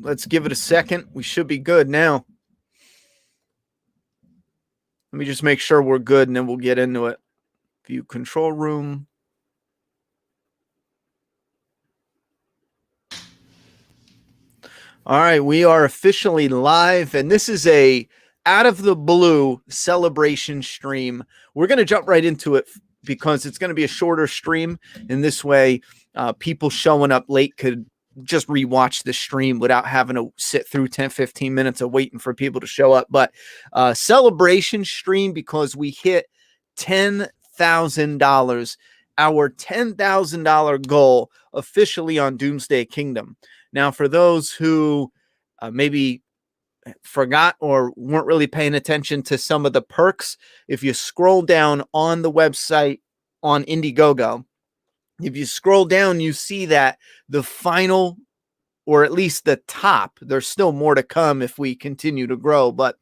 Let's give it a second. We should be good now. Let me just make sure we're good, and then we'll get into it. View control room. All right, we are officially live, and this is a out of the blue celebration stream. We're going to jump right into it because it's going to be a shorter stream. In this way, people showing up late could just rewatch the stream without having to sit through 10-15 minutes of waiting for people to show up. But celebration stream because we hit $10,000, our $10,000 goal officially on Doomsday Kingdom. Now, for those who maybe forgot or weren't really paying attention to some of the perks, if you scroll down on the website on Indiegogo, if you scroll down, you see that the final, or at least the top, there's still more to come if we continue to grow, but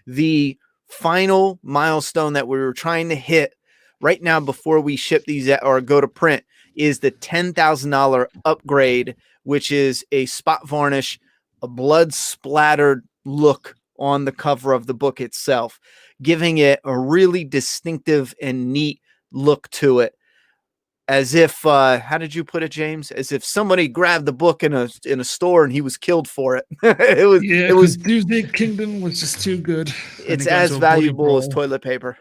the final milestone that we were trying to hit right now before we ship these or go to print is the $10,000 upgrade, which is a spot varnish, a blood splattered look on the cover of the book itself, giving it a really distinctive and neat look to it. As if, how did you put it, James? As if somebody grabbed the book in a store and he was killed for it. it was Doomsday Kingdom was just too good. It's as valuable as toilet paper.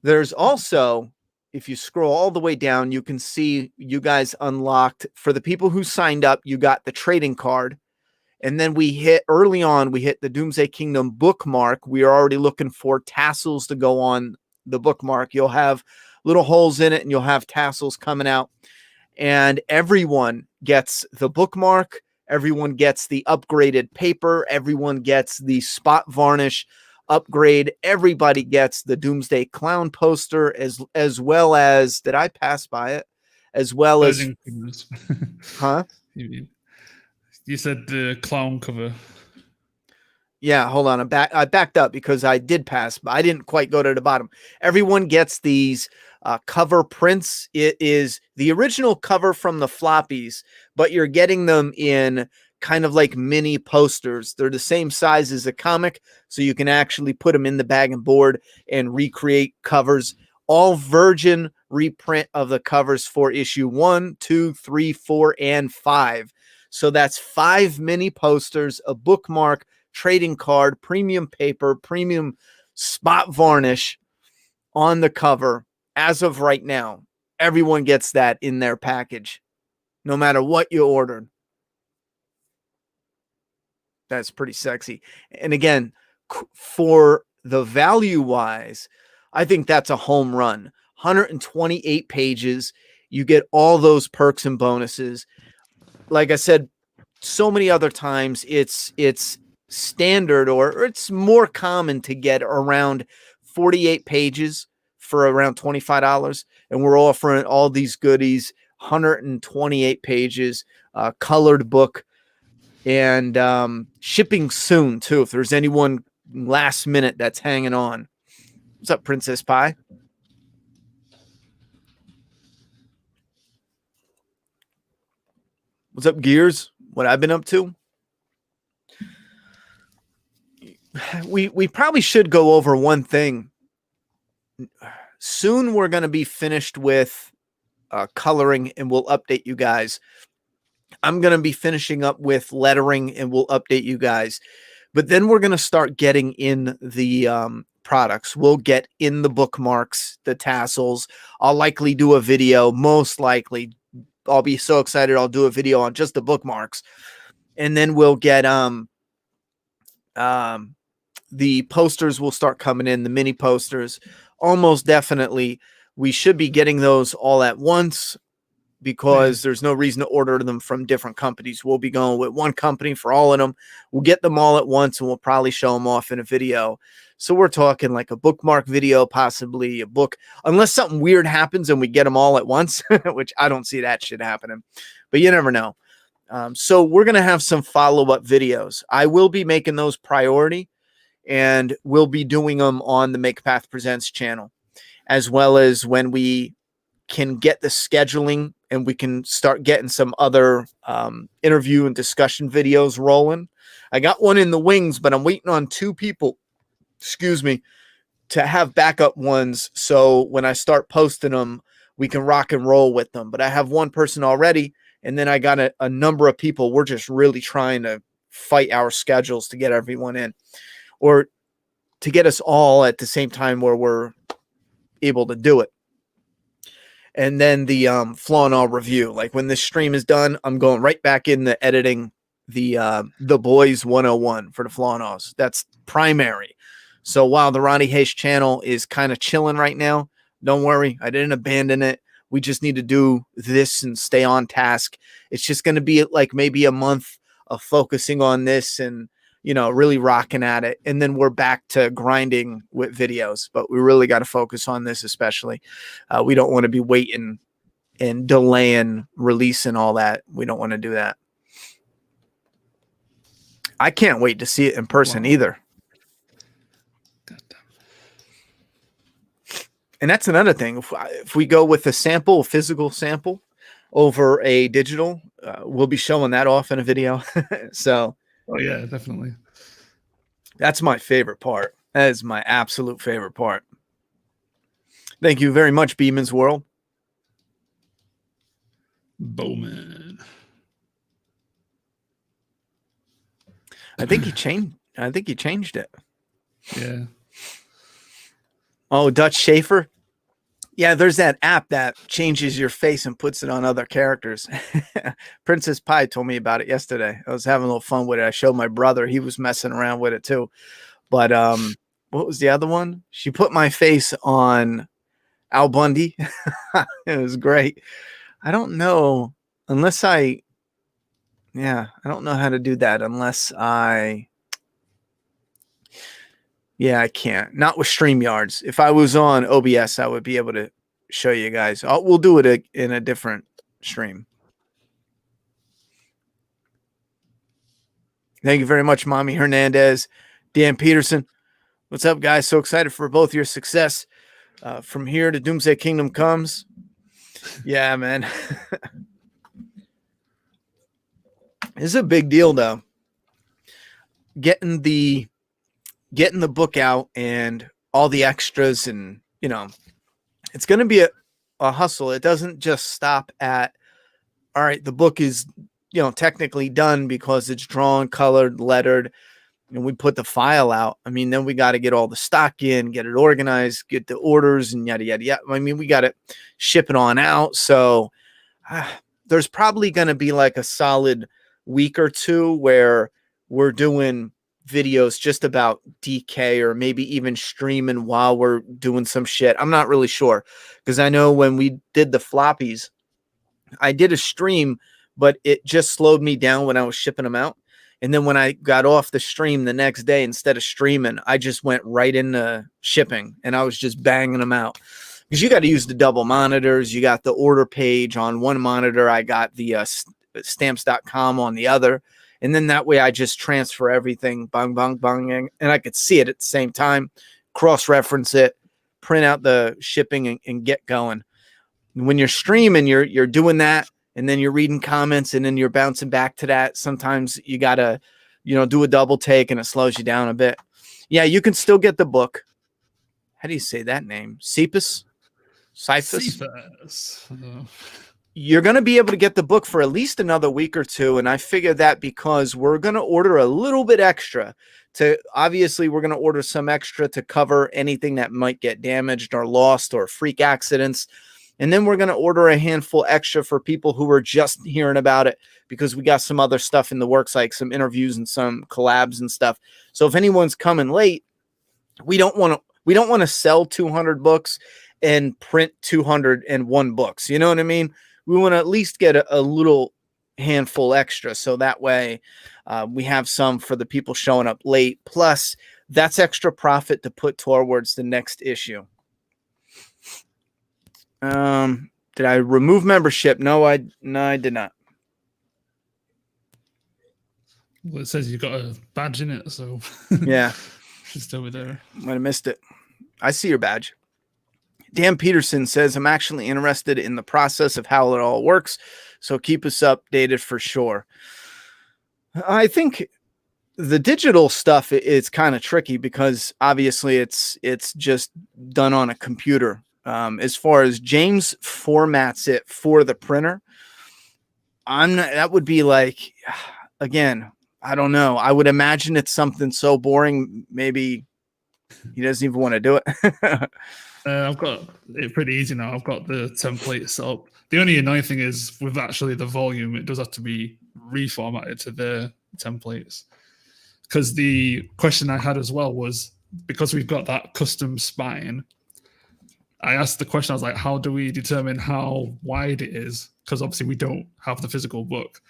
There's also, if you scroll all the way down, you can see you guys unlocked, for the people who signed up, you got the trading card. And then we hit the Doomsday Kingdom bookmark. We are already looking for tassels to go on the bookmark. You'll have little holes in it and you'll have tassels coming out. And everyone gets the bookmark. Everyone gets the upgraded paper. Everyone gets the spot varnish upgrade. Everybody gets the Doomsday Clown poster as well as, did I pass by it? As well as, huh? You said the clown cover. Yeah, hold on. I backed up because I did pass, but I didn't quite go to the bottom. Everyone gets these cover prints. It is the original cover from the floppies, but you're getting them in kind of like mini posters. They're the same size as a comic, so you can actually put them in the bag and board and recreate covers. All virgin reprint of the covers for issue 1, 2, 3, 4, and 5. So that's 5 mini posters, a bookmark, trading card, premium paper, premium spot varnish on the cover. As of right now, everyone gets that in their package, no matter what you ordered. That's pretty sexy. And again, for the value wise, I think that's a home run. 128 pages. You get all those perks and bonuses. Like I said, so many other times, it's standard or it's more common to get around 48 pages for around $25. And we're offering all these goodies, 128 pages, colored book, and shipping soon too, if there's anyone last minute that's hanging on. What's up, Princess Pie? What's up, Gears? What I've been up to? We probably should go over one thing. Soon we're going to be finished with coloring, and we'll update you guys. I'm going to be finishing up with lettering, and we'll update you guys. But then we're going to start getting in the products. We'll get in the bookmarks, the tassels. I'll likely do a video. Most likely, I'll be so excited I'll do a video on just the bookmarks. And then we'll get the posters will start coming in, the mini posters. Almost definitely, we should be getting those all at once because there's no reason to order them from different companies. We'll be going with one company for all of them. We'll get them all at once, and we'll probably show them off in a video. So we're talking like a bookmark video, possibly a book, unless something weird happens and we get them all at once, which I don't see that shit happening, but you never know. So we're going to have some follow-up videos. I will be making those priority, and we'll be doing them on the Make Path Presents channel, as well as when we can get the scheduling and we can start getting some other interview and discussion videos rolling. I got one in the wings, but I'm waiting on 2 people, excuse me, to have backup ones. So when I start posting them, we can rock and roll with them. But I have one person already, and then I got a number of people. We're just really trying to fight our schedules to get everyone in, or to get us all at the same time where we're able to do it. And then the flaw and all review. Like when this stream is done, I'm going right back into editing the Boys 101 for the flaw and alls. That's primary. So while the Ronnie Hayes channel is kind of chilling right now, don't worry, I didn't abandon it. We just need to do this and stay on task. It's just going to be like maybe a month of focusing on this and, you know, really rocking at it. And then we're back to grinding with videos, but we really got to focus on this, especially. We don't want to be waiting and delaying releasing all that. We don't want to do that. I can't wait to see it in person either. And that's another thing. If we go with a sample, a physical sample over a digital, we'll be showing that off in a video. So, oh yeah, definitely. That's my favorite part. That is my absolute favorite part. Thank you very much, Beeman's World. Bowman. I think he changed it. Yeah. Oh, Dutch Schaefer. Yeah, there's that app that changes your face and puts it on other characters. Princess Pie told me about it yesterday. I was having a little fun with it. I showed my brother. He was messing around with it too. But what was the other one? She put my face on Al Bundy. It was great. I don't know unless I don't know how to do that unless I can't. Not with StreamYards. If I was on OBS, I would be able to show you guys. We'll do it in a different stream. Thank you very much, Mommy Hernandez, Dan Peterson. What's up, guys? So excited for both your success. From here to Doomsday Kingdom comes. Yeah, man. It's a big deal, though. Getting the book out and all the extras, and you know, it's going to be a hustle. It doesn't just stop at, all right, the book is, you know, technically done because it's drawn, colored, lettered, and we put the file out. I mean, then we got to get all the stock in, get it organized, get the orders, and yada yada yada. I mean, we got to ship it on out. So there's probably going to be like a solid week or two where we're doing videos just about DK, or maybe even streaming while we're doing some shit. I'm not really sure, because I know when we did the floppies, I did a stream, but it just slowed me down when I was shipping them out. And then when I got off the stream the next day, instead of streaming, I just went right into shipping, and I was just banging them out, because you got to use the double monitors. You got the order page on one monitor. I got the stamps.com on the other. And then that way I just transfer everything, bang, bang, bang, and I could see it at the same time, cross-reference it, print out the shipping, and get going. And when you're streaming, you're doing that, and then you're reading comments, and then you're bouncing back to that. Sometimes you got to, you know, do a double take, and it slows you down a bit. Yeah, you can still get the book. How do you say that name? Cephas? You're going to be able to get the book for at least another week or two. And I figure that because we're going to order a little bit extra obviously we're going to order some extra to cover anything that might get damaged or lost or freak accidents. And then we're going to order a handful extra for people who are just hearing about it, because we got some other stuff in the works, like some interviews and some collabs and stuff. So if anyone's coming late, we don't want to sell 200 books and print 201 books. You know what I mean? We want to at least get a little handful extra, so that way we have some for the people showing up late. Plus, that's extra profit to put towards the next issue. Did I remove membership? No, I did not. Well, it says you've got a badge in it, so yeah, just over there. Might have missed it. I see your badge. Dan Peterson says, I'm actually interested in the process of how it all works. So keep us updated for sure. I think the digital stuff is kind of tricky because obviously it's just done on a computer. As far as James formats it for the printer, that would be like, again, I don't know. I would imagine it's something so boring. Maybe he doesn't even want to do it. I've got it pretty easy now. I've got the template set up. The only annoying thing is with actually the volume, it does have to be reformatted to the templates. Because the question I had as well was, because we've got that custom spine, I asked the question, I was like, how do we determine how wide it is? Because obviously we don't have the physical book.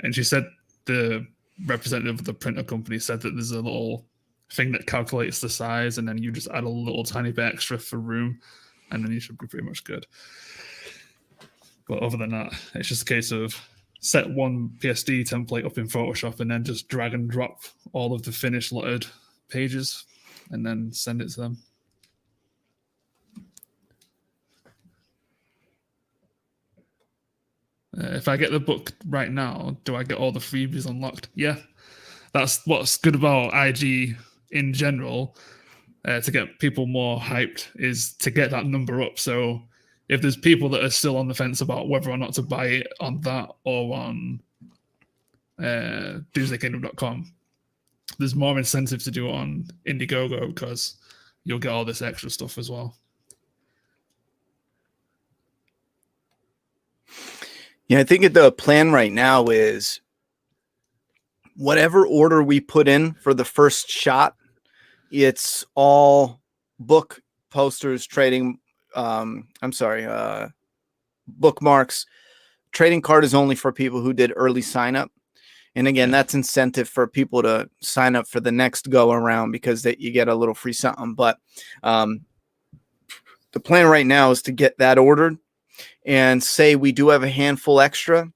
And she said, the representative of the printer company said that there's a little thing that calculates the size, and then you just add a little tiny bit extra for room, and then you should be pretty much good. But other than that, it's just a case of set one PSD template up in Photoshop and then just drag and drop all of the finished lettered pages and then send it to them. If I get the book right now, do I get all the freebies unlocked? Yeah. That's what's good about IG in general, to get people more hyped, is to get that number up. So if there's people that are still on the fence about whether or not to buy it on that or on DoomsdayKingdom.com, there's more incentive to do it on Indiegogo because you'll get all this extra stuff as well. Yeah, I think the plan right now is whatever order we put in for the first shot, it's all book posters, trading. Bookmarks. Trading card is only for people who did early sign up. And again, that's incentive for people to sign up for the next go around because you get a little free something. But the plan right now is to get that ordered and say we do have a handful extra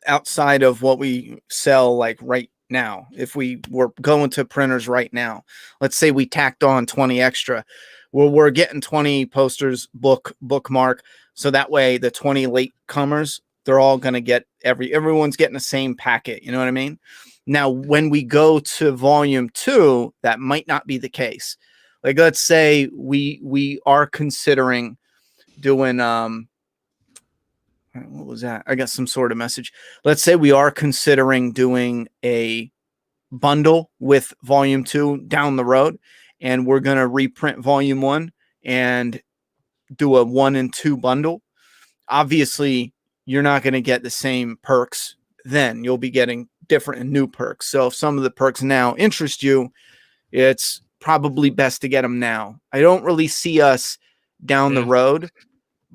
outside of what we sell like right now. If we were going to printers right now, let's say we tacked on 20 extra. Well, we're getting 20 posters, bookmark. So that way the 20 late comers, they're all going to get everyone's getting the same packet. You know what I mean? Now, when we go to volume 2, that might not be the case. Like, let's say we are considering doing, what was that? I got some sort of message. Let's say we are considering doing a bundle with volume 2 down the road, and we're going to reprint volume 1 and do a 1 and 2 bundle. Obviously, you're not going to get the same perks then. You'll be getting different and new perks. So if some of the perks now interest you, it's probably best to get them now. I don't really see us down the road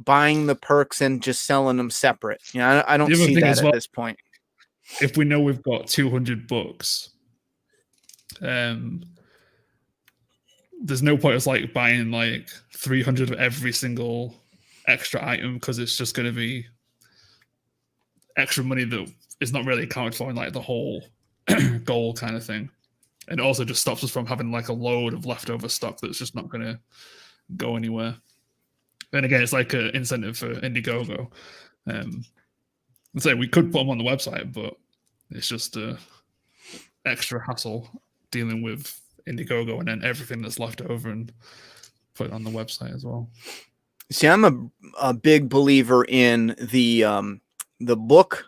buying the perks and just selling them separate. You know, I don't see that at this point. If we know we've got 200 books, there's no point of like buying like 300 of every single extra item, because it's just going to be extra money that is not really accounted for in like the whole goal kind of thing. And it also just stops us from having like a load of leftover stock that's just not going to go anywhere. And again, it's like an incentive for Indiegogo. I'd say we could put them on the website, but it's just a extra hassle dealing with Indiegogo and then everything that's left over and put it on the website as well. See, I'm a big believer in the book.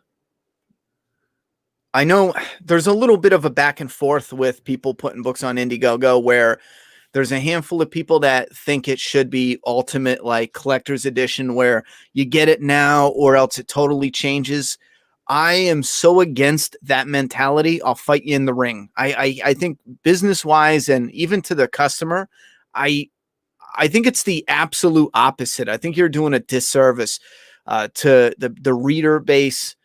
I know there's a little bit of a back and forth with people putting books on Indiegogo, where there's a handful of people that think it should be ultimate, like collector's edition, where you get it now or else it totally changes. I am so against that mentality. I'll fight you in the ring. I think business wise and even to the customer, I think it's the absolute opposite. I think you're doing a disservice to the reader base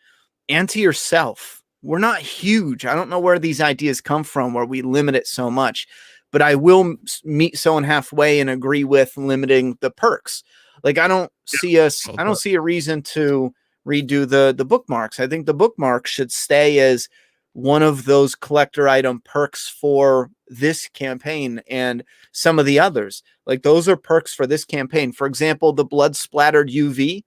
and to yourself. We're not huge. I don't know where these ideas come from where we limit it so much, but I will meet someone halfway and agree with limiting the perks. Like, I don't see a reason to redo the bookmarks. I think the bookmarks should stay as one of those collector item perks for this campaign and some of the others. Like those are perks for this campaign. For example, the blood splattered UV,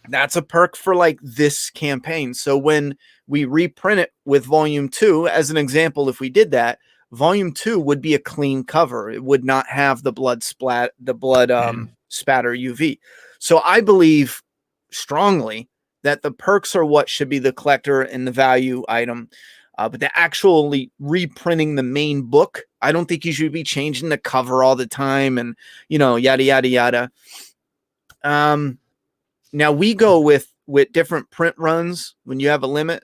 that's a perk for like this campaign. So when we reprint it with volume 2, as an example, if we did that, volume 2 would be a clean cover. It would not have the blood spatter UV. So I believe strongly that the perks are what should be the collector and the value item. But the actually reprinting the main book, I don't think you should be changing the cover all the time and, yada, yada, yada. Now we go with different print runs. When you have a limit,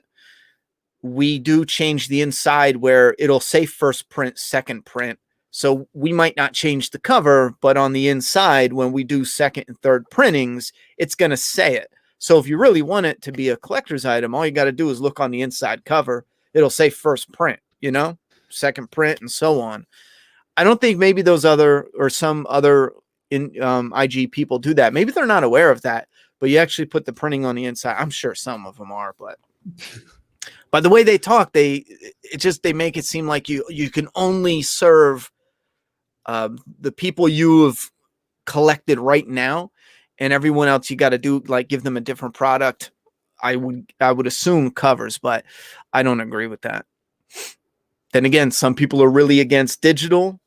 we do change the inside where it'll say first print, second print. So we might not change the cover, but on the inside, when we do second and third printings, it's going to say it. So if you really want it to be a collector's item, all you got to do is look on the inside cover. It'll say first print, second print, and so on. I don't think maybe those other or some other IG people do that. Maybe they're not aware of that, but you actually put the printing on the inside. I'm sure some of them are, but by the way they talk, they make it seem like you can only serve the people you have collected right now, and everyone else you got to do like give them a different product. I would assume covers, but I don't agree with that. Then again, some people are really against digital,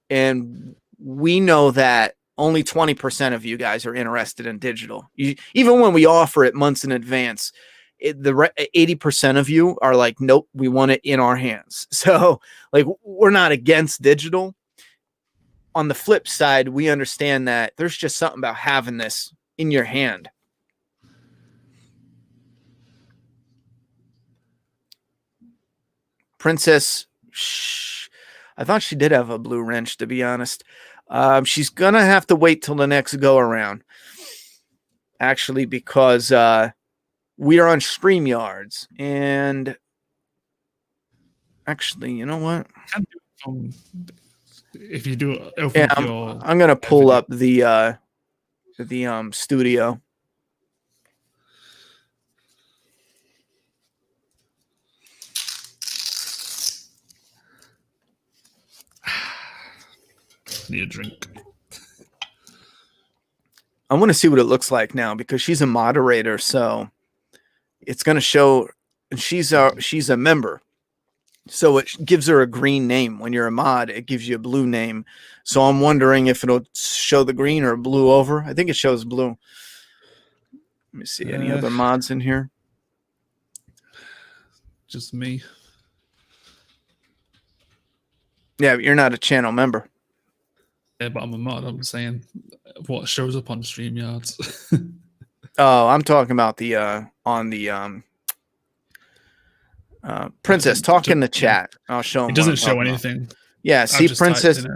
and we know that only 20% of you guys are interested in digital. Even when we offer it months in advance, the 80% of you are like, nope, we want it in our hands. So like, we're not against digital. On the flip side, we understand that there's just something about having this in your hand. Princess, I thought she did have a blue wrench, to be honest. She's going to have to wait till the next go around, actually, because we are on StreamYards. And actually, you know what? If you do, I'm going to pull up the studio. Need a drink. I want to see what it looks like now because she's a moderator, so it's going to show. And she's a member, so it gives her a green name. When you're a mod, it gives you a blue name. So I'm wondering if it'll show the green or blue over. I think it shows blue. Let me see any other mods in here. Just me. Yeah, but you're not a channel member. Yeah, but I'm a mod. I'm saying what shows up on StreamYards. Oh, I'm talking about the on the Princess. Talk in the chat. I'll show them. It doesn't show anything. About. Yeah, see Princess,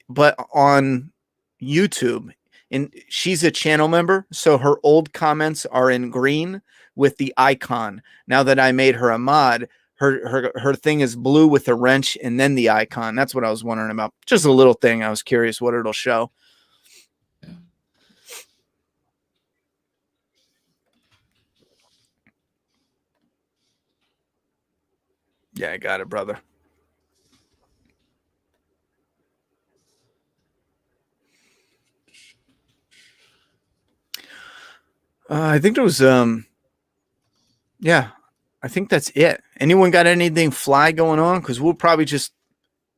but on YouTube, and she's a channel member, so her old comments are in green with the icon. Now that I made her a mod, her thing is blue with a wrench and then the icon. That's what I was wondering about. Just a little thing. I was curious what it'll show. Yeah. Yeah, I got it, brother. I think there was yeah. I think that's it. Anyone got anything fly going on? Because we'll probably just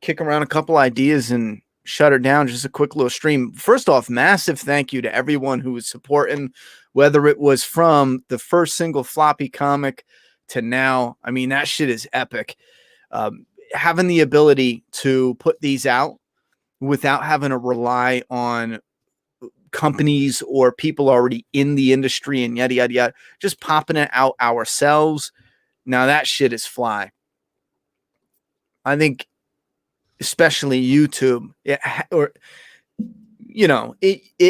kick around a couple ideas and shut it down. Just a quick little stream. First off, massive thank you to everyone who was supporting, whether it was from the first single floppy comic to now. I mean, that shit is epic. Having the ability to put these out without having to rely on companies or people already in the industry and yada, yada, yada, just popping it out ourselves. Now that shit is fly. I think especially YouTube, it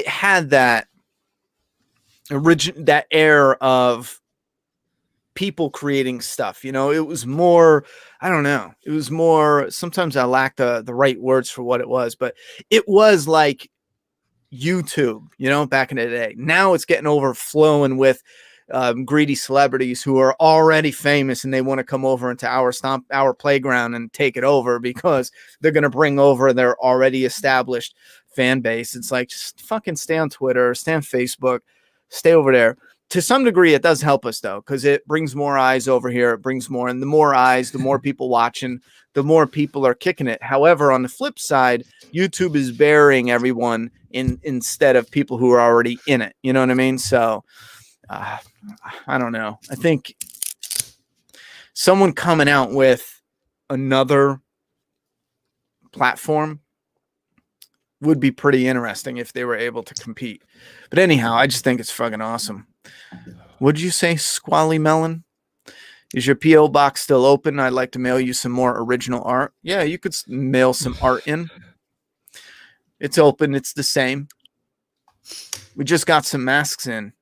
had that that air of people creating stuff. It was more, I don't know. It was more, sometimes I lack the right words for what it was, but it was like YouTube, back in the day. Now it's getting overflowing with greedy celebrities who are already famous and they want to come over into our playground and take it over because they're going to bring over their already established fan base. It's like, just fucking stay on Twitter, stay on Facebook, stay over there. To some degree, it does help us, though, because it brings more eyes over here. It brings more, and the more eyes, the more people watching, the more people are kicking it. However, on the flip side, YouTube is burying everyone instead of people who are already in it. You know what I mean? So I don't know. I think someone coming out with another platform would be pretty interesting if they were able to compete. But anyhow, I just think it's fucking awesome. What did you say, Squally Melon? Is your P.O. box still open? I'd like to mail you some more original art. Yeah, you could mail some art in. It's open. It's the same. We just got some masks in.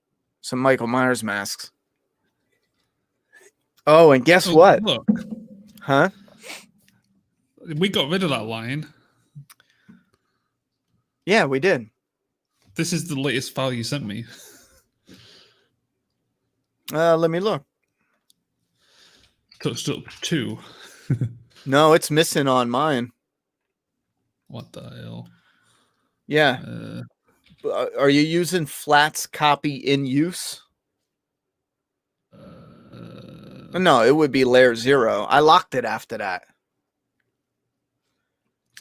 Some Michael Myers masks. Oh, and guess what? Look. Huh? We got rid of that line. Yeah, we did. This is the latest file you sent me. Let me look. Touched up 2. No, it's missing on mine. What the hell? Yeah. Are you using Flat's copy in use? No, it would be layer 0. I locked it after that.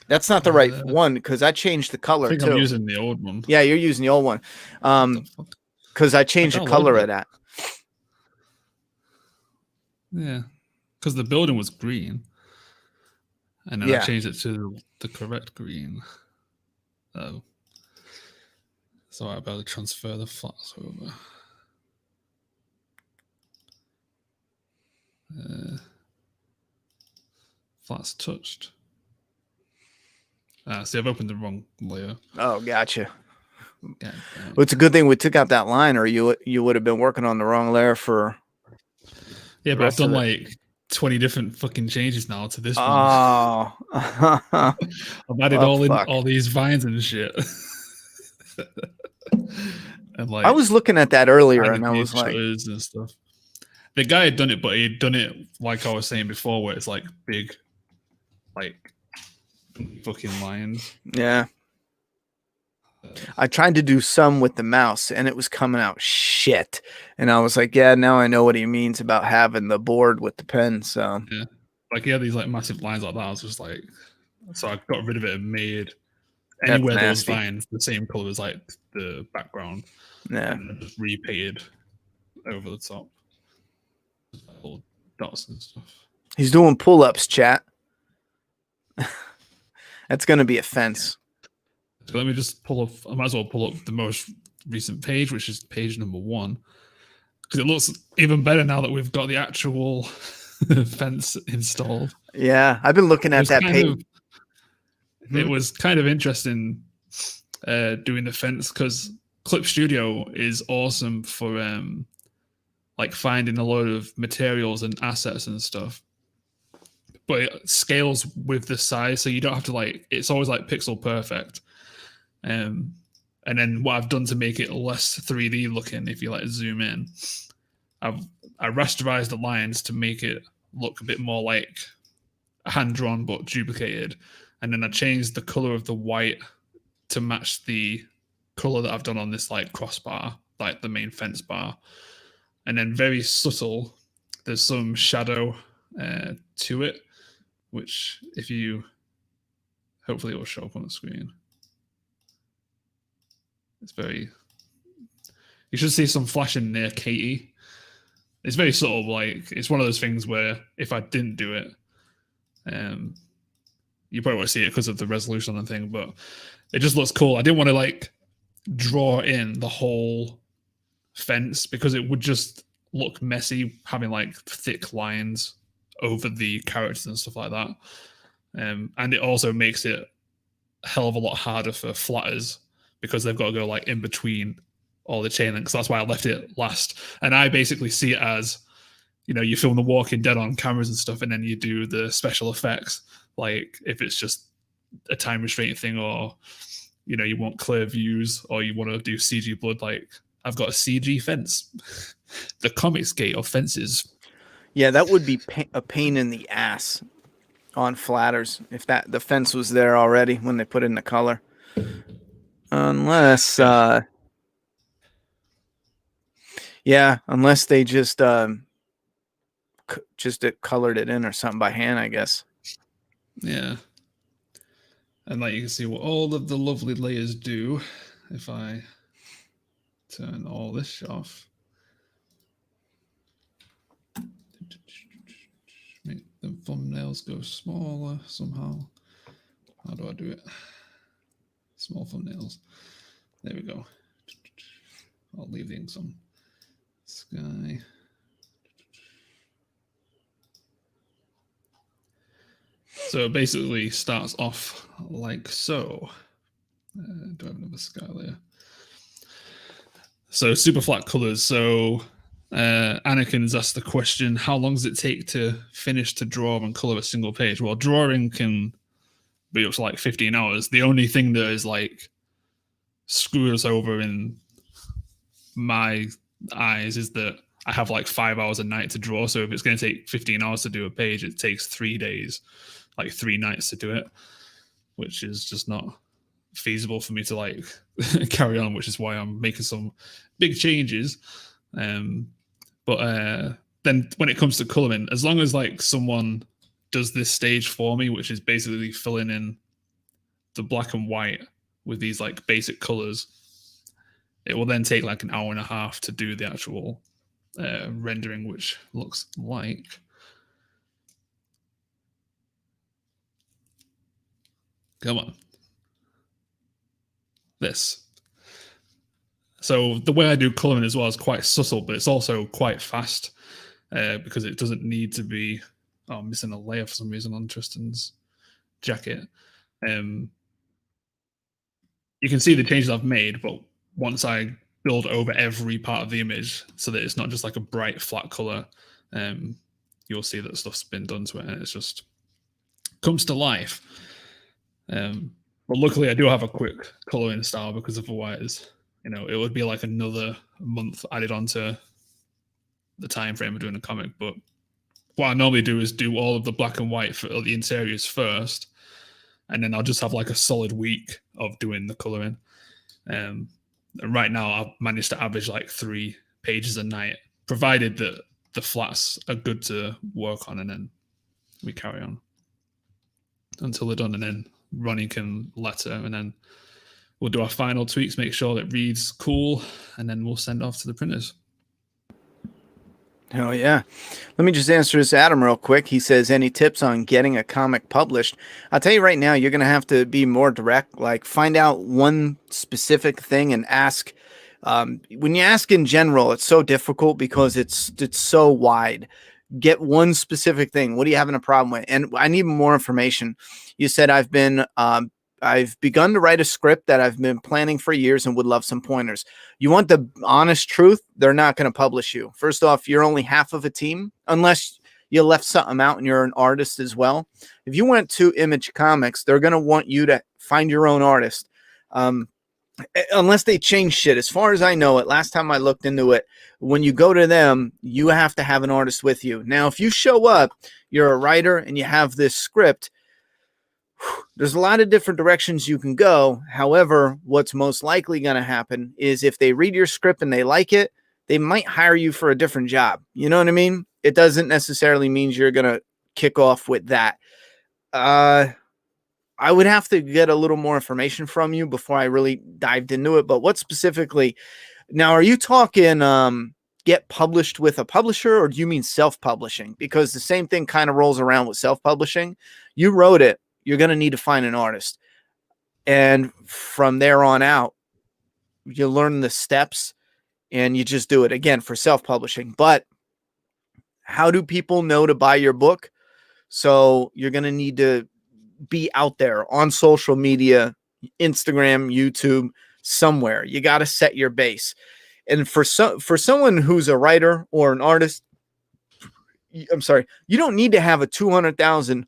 That's not the right one because I changed the color I think too. I'm using the old one. Yeah, you're using the old one. Because I changed the color of that. Yeah, because the building was green, and then I changed it to the correct green. Oh, so I better transfer the flats over. Flats touched. See, I've opened the wrong layer. Oh, gotcha. Well, it's a good thing we took out that line, or you would have been working on the wrong layer for. Yeah, but I've done like 20 different fucking changes now to this one. Oh, I've added all these vines and shit. And like, I was looking at that earlier, and I was like, and stuff. The guy had done it, but he'd done it like I was saying before, where it's like big, like fucking lines. Yeah. I tried to do some with the mouse and it was coming out shit. And I was like, yeah, now I know what he means about having the board with the pen. So yeah, like he had these like massive lines like that. I was just like, so I got rid of it and made anywhere those vines the same color as like the background. Yeah. And just repainted over the top. Little dots and stuff. He's doing pull-ups, chat. That's going to be a fence. So let me just pull up. I might as well pull up the most recent page, which is page number 1, because it looks even better now that we've got the actual fence installed. Yeah, I've been looking at that page. It was kind of interesting doing the fence because Clip Studio is awesome for like finding a load of materials and assets and stuff. But it scales with the size, so you don't have to like. It's always like pixel perfect. And then what I've done to make it less 3D looking, if you like zoom in, I rasterized the lines to make it look a bit more like hand drawn but duplicated. And then I changed the color of the white to match the color that I've done on this like crossbar, like the main fence bar. And then very subtle, there's some shadow to it, which if you, hopefully it will show up on the screen. It's very, you should see some flashing near Katie. It's very sort of like, it's one of those things where if I didn't do it, you probably won't see it because of the resolution on the thing, but it just looks cool. I didn't want to like draw in the whole fence because it would just look messy having like thick lines over the characters and stuff like that. And it also makes it a hell of a lot harder for flatters because they've got to go like in between all the chain links. That's why I left it last. And I basically see it as, you know, you film The Walking Dead on cameras and stuff, and then you do the special effects. Like if it's just a time restraint thing, or, you know, you want clear views, or you want to do CG blood, like I've got a CG fence. The comics gate of fences. Yeah, that would be a pain in the ass on flatters if the fence was there already when they put in the color. Unless, unless they just colored it in or something by hand, I guess. Yeah. And like you can see what all of the lovely layers do if I turn all this off. Make the thumbnails go smaller somehow. How do I do it? Small thumbnails. There we go. I'll leave the inks on. Sky. So it basically starts off like so. Do I have another sky layer? So super flat colors. So Anakin's asked the question, how long does it take to finish to draw and color a single page? Well, drawing can be up to like 15 hours. The only thing that is like screw us over in my eyes is that I have like 5 hours a night to draw. So if it's going to take 15 hours to do a page, it takes 3 days, like 3 nights to do it, which is just not feasible for me to like carry on, which is why I'm making some big changes. But then when it comes to coloring, as long as like someone does this stage for me, which is basically filling in the black and white with these like basic colors, it will then take like an hour and a half to do the actual rendering, which looks like come on this. So the way I do coloring as well is quite subtle, but it's also quite fast because it doesn't need to be. Oh, I'm missing a layer for some reason on Tristan's jacket. You can see the changes I've made, but once I build over every part of the image so that it's not just like a bright flat color, you'll see that stuff's been done to it and it's just comes to life. But luckily I do have a quick coloring style because otherwise, it would be like another month added onto the time frame of doing a comic. But what I normally do is do all of the black and white for the interiors first, and then I'll just have like a solid week of doing the coloring. And right now I've managed to average like 3 pages a night, provided that the flats are good to work on, and then we carry on until they're done, and then Ronnie can letter, and then we'll do our final tweaks, make sure that reads cool, and then we'll send off to the printers. Oh, yeah. Let me just answer this Adam real quick. He says, any tips on getting a comic published? I'll tell you right now, you're going to have to be more direct. Like, find out one specific thing and ask. When you ask in general, it's so difficult because it's so wide. Get one specific thing. What are you having a problem with? And I need more information. You said I've begun to write a script that I've been planning for years and would love some pointers. You want the honest truth? They're not going to publish you. First off, you're only half of a team, unless you left something out and you're an artist as well. If you went to Image Comics, they're going to want you to find your own artist. Unless they change shit. As far as I know it, last time I looked into it, when you go to them, you have to have an artist with you. Now, if you show up, you're a writer and you have this script, there's a lot of different directions you can go. However, what's most likely going to happen is if they read your script and they like it, they might hire you for a different job. You know what I mean? It doesn't necessarily mean you're going to kick off with that. I would have to get a little more information from you before I really dived into it. But what specifically? Now, are you talking get published with a publisher, or do you mean self-publishing? Because the same thing kind of rolls around with self-publishing. You wrote it. You're going to need to find an artist. And from there on out, you learn the steps and you just do it again for self-publishing. But how do people know to buy your book? So you're going to need to be out there on social media, Instagram, YouTube, somewhere. You got to set your base. And for someone who's a writer or an artist, I'm sorry, you don't need to have a 200,000,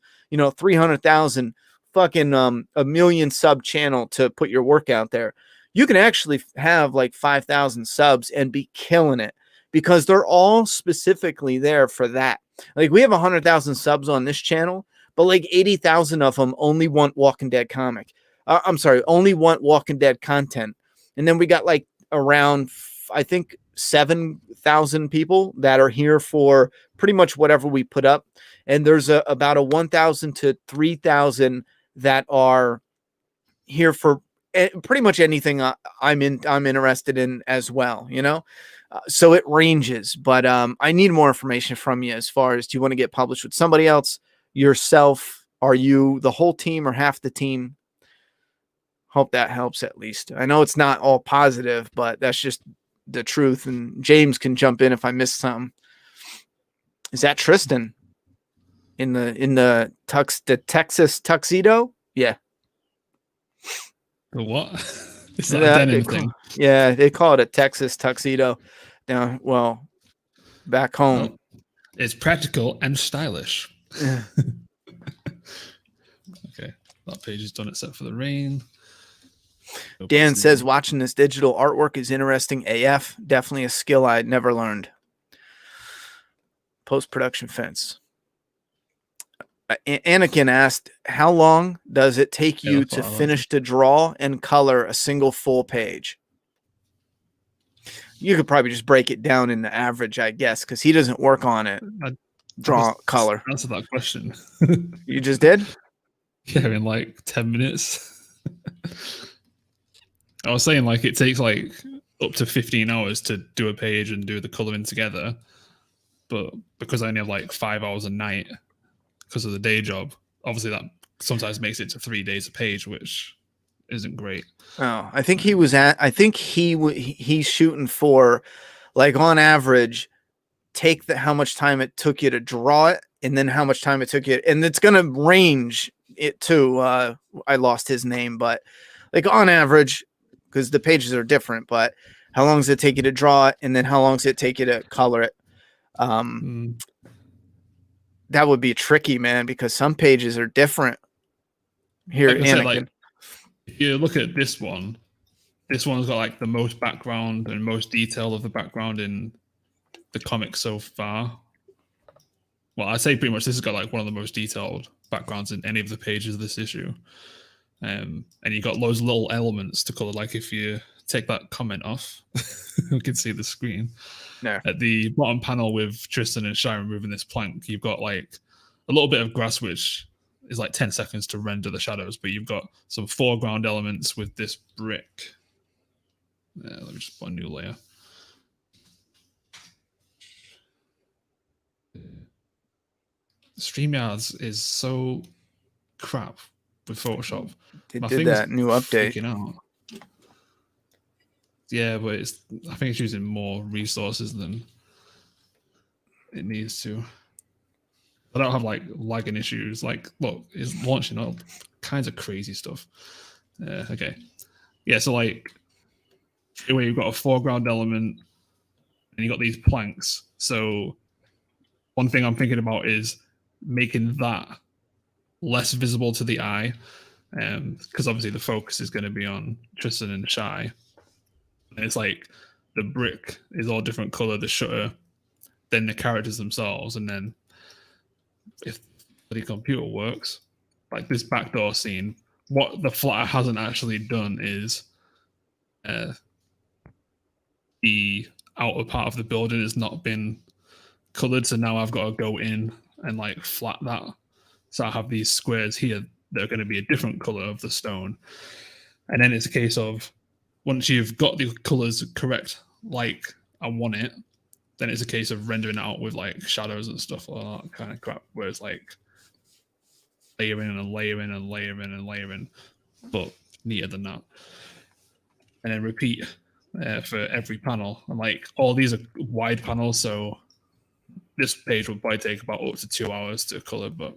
300,000, fucking a million sub channel to put your work out there. you can actually have like 5,000 subs and be killing it because they're all specifically there for that. Like we have 100,000 subs on this channel, but like 80,000 of them only want Walking Dead comic. I'm sorry, only want Walking Dead content. And then we got like around, I think, 7,000 people that are here for pretty much whatever we put up. And there's about a 1,000 to 3,000 that are here for pretty much anything I'm interested in as well, you know? So it ranges, but I need more information from you as far as, do you want to get published with somebody else, yourself? Are you the whole team or half the team? Hope that helps at least. I know it's not all positive, but that's just the truth. And James can jump in if I missed something. Is that Tristan in the Texas tuxedo? Yeah. The what? It's that denim thing. Yeah, they call it a Texas tuxedo. Now, well, back home, well, it's practical and stylish. Yeah. Okay, that page is done except for the rain. Dan says watching this digital artwork is interesting AF. Definitely a skill I'd never learned. Post-production fence. Anakin asked, how long does it take you to finish to draw and color a single full page? You could probably just break it down into average, I guess, because he doesn't work on it. Draw, color. Answer that question. You just did? Yeah, in like 10 minutes. I was saying like it takes like up to 15 hours to do a page and do the coloring together. But because I only have like 5 hours a night because of the day job, obviously that sometimes makes it to 3 days a page, which isn't great. Oh, I think he was at, I think he's shooting for, like, on average, take how much time it took you to draw it and then how much time it took you, and it's going to range it too. I lost his name, but like on average, because the pages are different, but how long does it take you to draw it and then how long does it take you to color it? That would be tricky, man, because some pages are different. Here, like Anakin. Like, if you look at this one's got like the most background and most detail of the background in the comic so far. Well, I'd say pretty much this has got like one of the most detailed backgrounds in any of the pages of this issue. And you got loads of little elements to color. Like if you take that comment off, we can see the screen. No. At the bottom panel with Tristan and Shy removing this plank, you've got like a little bit of grass, which is like 10 seconds to render the shadows, but you've got some foreground elements with this brick. Let me just put a new layer. StreamYards is so crap with Photoshop. They did that new update. Out. Yeah, but I think it's using more resources than it needs to. I don't have like lagging issues. Like, look, it's launching all kinds of crazy stuff. Okay. Yeah, so like, anyway, you've got a foreground element and you got these planks. So one thing I'm thinking about is making that less visible to the eye. Because obviously the focus is going to be on Tristan and Shy. And it's like the brick is all different color, the shutter, then the characters themselves, and then if the computer works, like this backdoor scene, what the flatter hasn't actually done is the outer part of the building has not been colored, so now I've got to go in and like flat that. So I have these squares here that are going to be a different color of the stone. And then it's a case of once you've got the colors correct, like I want it, then it's a case of rendering it out with like shadows and stuff like that kind of crap, where it's like layering and layering and layering and layering, but neater than that. And then repeat for every panel. And like all these are wide panels, so this page would probably take about up to 2 hours to color, but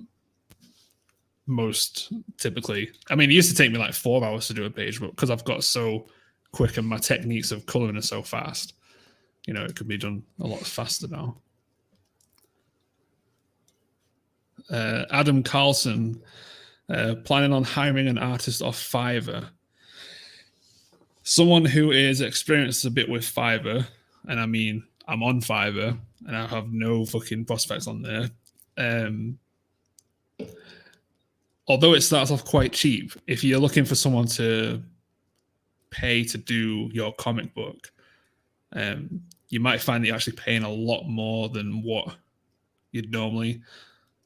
most typically, I mean, it used to take me like 4 hours to do a page, but because I've got so quick and my techniques of coloring are so fast, you know, it could be done a lot faster now. Adam Carlson, planning on hiring an artist off Fiverr. someone who is experienced a bit with Fiverr, and I mean, I'm on Fiverr and I have no fucking prospects on there. Although it starts off quite cheap, if you're looking for someone to pay to do your comic book, you might find that you're actually paying a lot more than what you'd normally.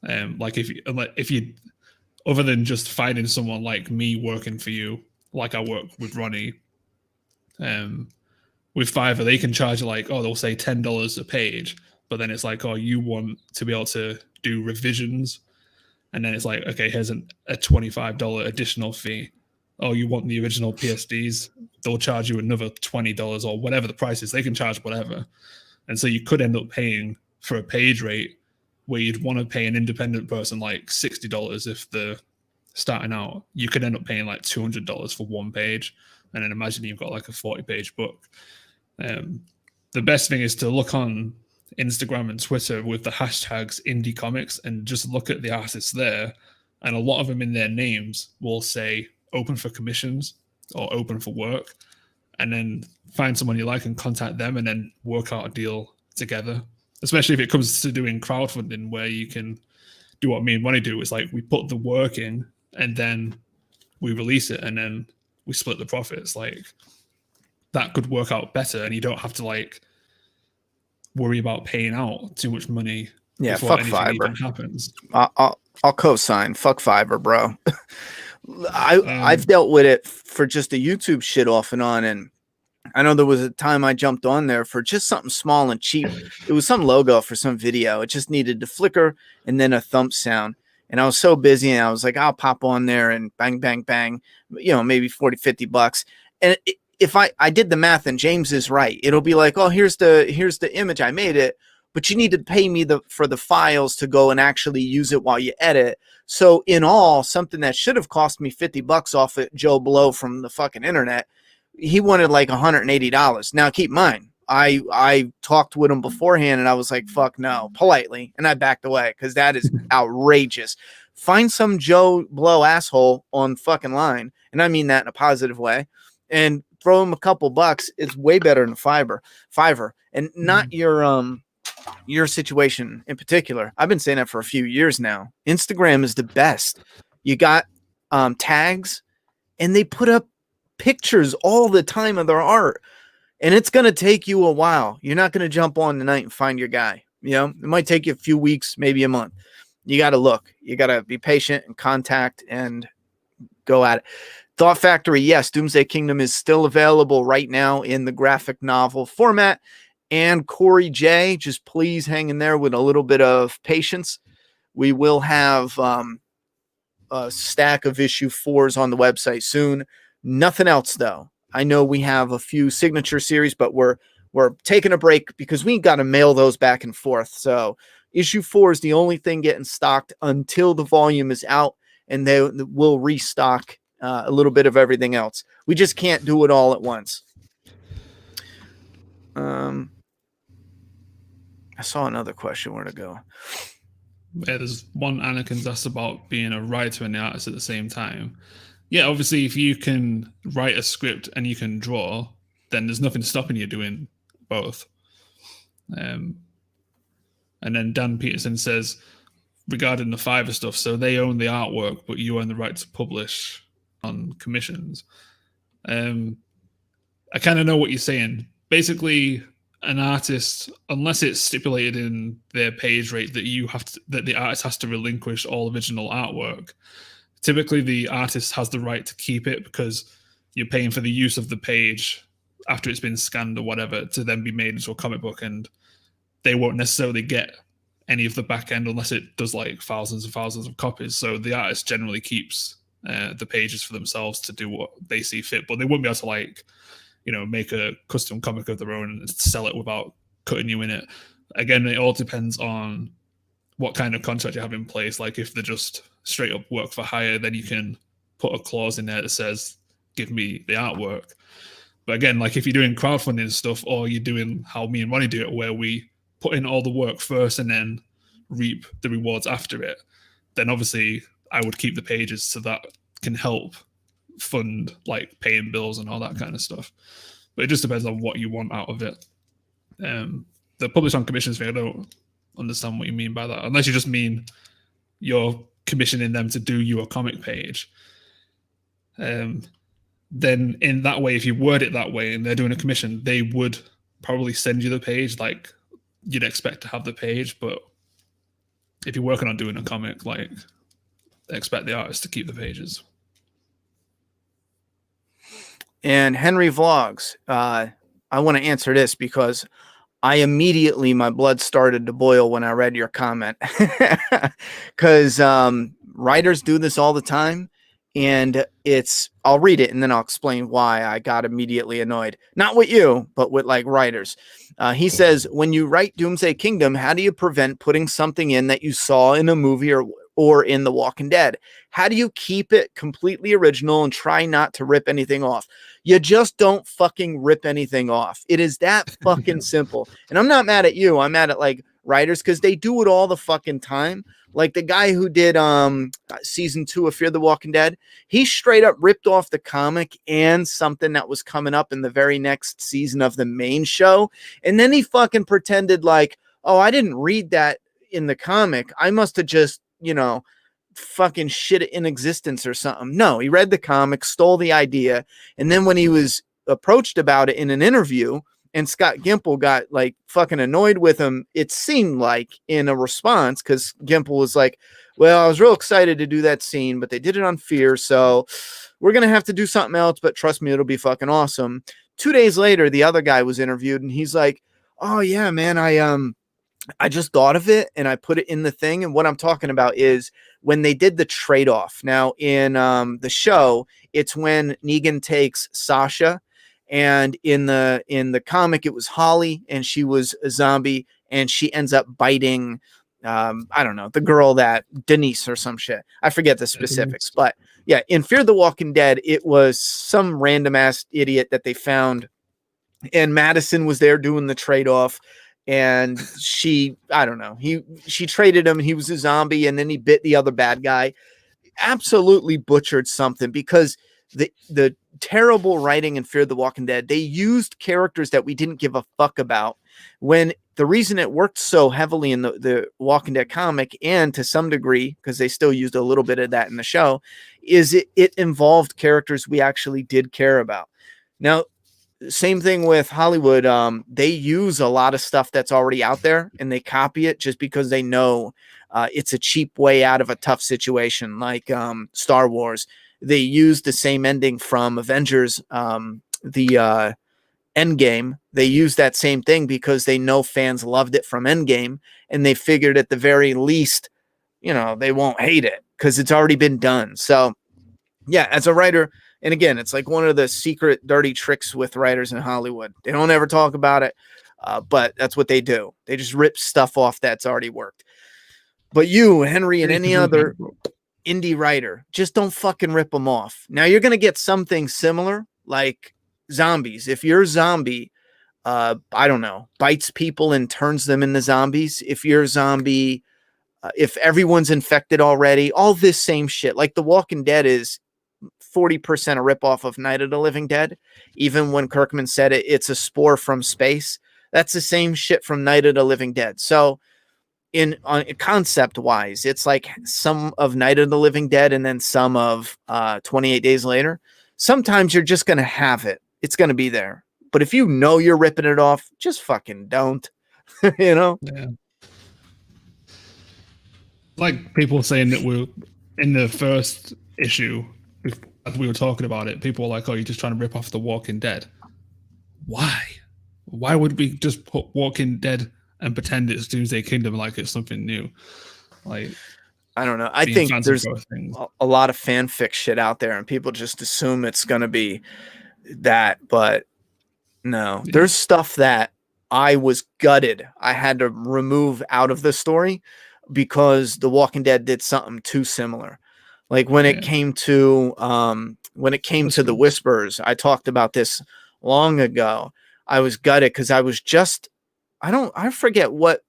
Like if you, other than just finding someone like me working for you, like I work with Ronnie, with Fiverr, they can charge like, they'll say $10 a page, but then it's like, you want to be able to do revisions, and then it's like, okay, here's a $25 additional fee. Oh, you want the original PSDs? They'll charge you another $20 or whatever the price is. They can charge whatever, and so you could end up paying for a page rate where you'd want to pay an independent person like $60 if they're starting out. You could end up paying like $200 for one page, and then imagine you've got like a 40-page book. The best thing is to look on Instagram and Twitter with the hashtags indie comics and just look at the artists there, and a lot of them in their names will say open for commissions or open for work, and then find someone you like and contact them and then work out a deal together. Especially if it comes to doing crowdfunding, where you can do what me and Ronnie do. It's like we put the work in and then we release it and then we split the profits. Like that could work out better, and you don't have to like worry about paying out too much money. Yeah, before fuck anything Fiverr. even happens. I'll co-sign. Fuck Fiverr, bro. I've dealt with it for just a YouTube shit off and on, and I know there was a time I jumped on there for just something small and cheap. It was some logo for some video. It just needed to flicker and then a thump sound. And I was so busy, and I was like, I'll pop on there and bang, bang, bang, maybe 40, 50 bucks. And if I did the math, and James is right, it'll be like, here's the image. I made it, but you need to pay me for the files to go and actually use it while you edit. So in all, something that should have cost me 50 bucks off at Joe Blow from the fucking internet, he wanted like $180. Now keep in mind, I talked with him beforehand, and I was like, fuck no, politely, and I backed away because that is outrageous. Find some Joe Blow asshole on fucking line, and I mean that in a positive way, and throw him a couple bucks. It's way better than Fiverr, and not your situation in particular. I've been saying that for a few years now. Instagram is the best. You got tags, and they put up pictures all the time of their art, and it's going to take you a while. You're not going to jump on tonight and find your guy. It might take you a few weeks, maybe a month. You got to look. You got to be patient and contact and go at it. Thought Factory, yes, Doomsday Kingdom is still available right now in the graphic novel format. And Corey J, just please hang in there with a little bit of patience. We will have a stack of issue 4s on the website soon. Nothing else, though. I know we have a few signature series, but we're taking a break because we got to mail those back and forth. So issue 4 is the only thing getting stocked until the volume is out, and they will restock a little bit of everything else. We just can't do it all at once. I saw another question. Where to go? Yeah, there's one Anakin's asked about being a writer and the artist at the same time. Yeah, obviously, if you can write a script and you can draw, then there's nothing stopping you doing both. And then Dan Peterson says, regarding the Fiverr stuff, so they own the artwork, but you own the right to publish on commissions. I kind of know what you're saying. Basically, an artist, unless it's stipulated in their page rate that the artist has to relinquish all original artwork, typically the artist has the right to keep it because you're paying for the use of the page after it's been scanned or whatever to then be made into a comic book, and they won't necessarily get any of the back end unless it does like thousands and thousands of copies. So the artist generally keeps the pages for themselves to do what they see fit, but they wouldn't be able to like, make a custom comic of their own and sell it without cutting you in it. Again, it all depends on what kind of contract you have in place. Like if they're just straight up work for hire, then you can put a clause in there that says, give me the artwork. But again, like if you're doing crowdfunding stuff, or you're doing how me and Ronnie do it, where we put in all the work first and then reap the rewards after it, then obviously I would keep the pages, so that can help fund like paying bills and all that kind of stuff. But it just depends on what you want out of it. The published on commissions thing, I don't understand what you mean by that, unless you just mean you're commissioning them to do you a comic page. Then in that way, if you word it that way and they're doing a commission, they would probably send you the page like you'd expect to have the page. But if you're working on doing a comic, like they expect the artist to keep the pages. And Henry Vlogs, I want to answer this because my blood started to boil when I read your comment. Because writers do this all the time. And I'll read it and then I'll explain why I got immediately annoyed. Not with you, but with like writers. He says, when you write Doomsday Kingdom, how do you prevent putting something in that you saw in a movie or in The Walking Dead? How do you keep it completely original and try not to rip anything off? You just don't fucking rip anything off. It is that fucking simple. And I'm not mad at you. I'm mad at like writers because they do it all the fucking time. Like the guy who did season 2 of Fear the Walking Dead, he straight up ripped off the comic and something that was coming up in the very next season of the main show. And then he fucking pretended like, oh, I didn't read that in the comic. I must have just, fucking shit it in existence or something. No, he read the comic, stole the idea. And then when he was approached about it in an interview, and Scott Gimple got like fucking annoyed with him, it seemed like, in a response, because Gimple was like, well, I was real excited to do that scene, but they did it on Fear, so we're going to have to do something else, but trust me, it'll be fucking awesome. 2 days later, the other guy was interviewed, and he's like, oh yeah, man, I just thought of it, and I put it in the thing, and what I'm talking about is when they did the trade-off. Now, in the show, it's when Negan takes Sasha, and in the comic, it was Holly, and she was a zombie, and she ends up biting, I don't know, the girl that Denise or some shit. I forget the specifics, but yeah, in Fear the Walking Dead, it was some random ass idiot that they found, and Madison was there doing the trade-off, and she traded him, and he was a zombie, and then he bit the other bad guy. Absolutely butchered something because the terrible writing in Fear the Walking Dead, they used characters that we didn't give a fuck about, when the reason it worked so heavily in the Walking Dead comic, and to some degree, because they still used a little bit of that in the show, is it involved characters we actually did care about. Now, same thing with Hollywood. They use a lot of stuff that's already out there, and they copy it just because they know it's a cheap way out of a tough situation, like Star Wars. They used the same ending from Avengers, the Endgame. They used that same thing because they know fans loved it from Endgame, and they figured at the very least, they won't hate it because it's already been done. So, yeah, as a writer, and again, it's like one of the secret dirty tricks with writers in Hollywood. They don't ever talk about it, but that's what they do. They just rip stuff off that's already worked. But you, Henry, and any other indie writer, just don't fucking rip them off. Now, you're going to get something similar, like zombies. If your zombie, I don't know, bites people and turns them into zombies, if your zombie, if everyone's infected already, all this same shit, like The Walking Dead is 40% a ripoff of Night of the Living Dead. Even when Kirkman said it's a spore from space, that's the same shit from Night of the Living Dead. So, on concept wise, it's like some of Night of the Living Dead and then some of 28 Days Later. Sometimes you're just going to have it. It's going to be there. But if you know you're ripping it off, just fucking don't. Yeah. Like people saying that we're in the first issue, as we were talking about it, people were like, oh, you're just trying to rip off The Walking Dead. Why? Why would we just put Walking Dead and pretend it's Doomsday Kingdom like it's something new? Like, I don't know. I think there's a lot of fanfic shit out there, and people just assume it's going to be that. But no, there's stuff that I was gutted I had to remove out of the story because The Walking Dead did something too similar. Like when it came to the Whisperers, I talked about this long ago. I was gutted because I was just, I forget what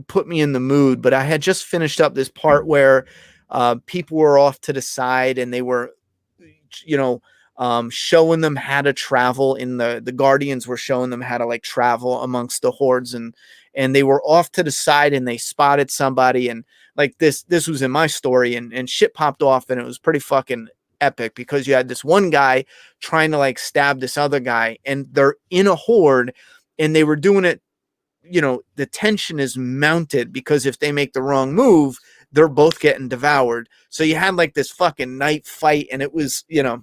put me in the mood, but I had just finished up this part where people were off to the side and they were, showing them how to travel. In the Guardians were showing them how to like travel amongst the hordes, and they were off to the side and they spotted somebody, and like this was in my story, and shit popped off, and it was pretty fucking epic because you had this one guy trying to like stab this other guy, and they're in a horde, and they were doing it, you know, the tension is mounted because if they make the wrong move, they're both getting devoured. So you had like this fucking night fight, and it was, you know,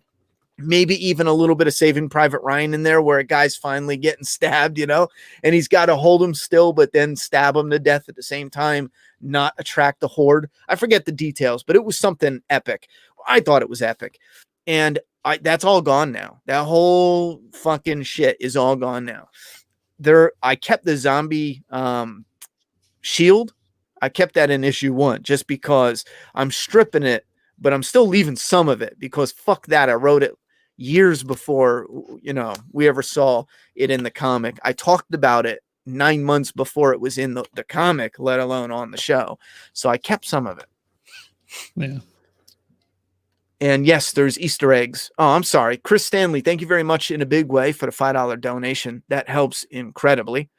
maybe even a little bit of Saving Private Ryan in there where a guy's finally getting stabbed, you know, and he's got to hold him still, but then stab him to death at the same time, not attract the horde. I forget the details, but it was something epic. I thought it was epic. And that's all gone now. That whole fucking shit is all gone now. I kept the zombie shield. I kept that in issue 1 just because I'm stripping it, but I'm still leaving some of it because fuck that. I wrote it years before, you know, we ever saw it in the comic. I talked about it 9 months before it was in the comic, let alone on the show. So I kept some of it. Yeah. And yes, there's Easter eggs. Oh, I'm sorry. Chris Stanley, thank you very much in a big way for the $5 donation. That helps incredibly.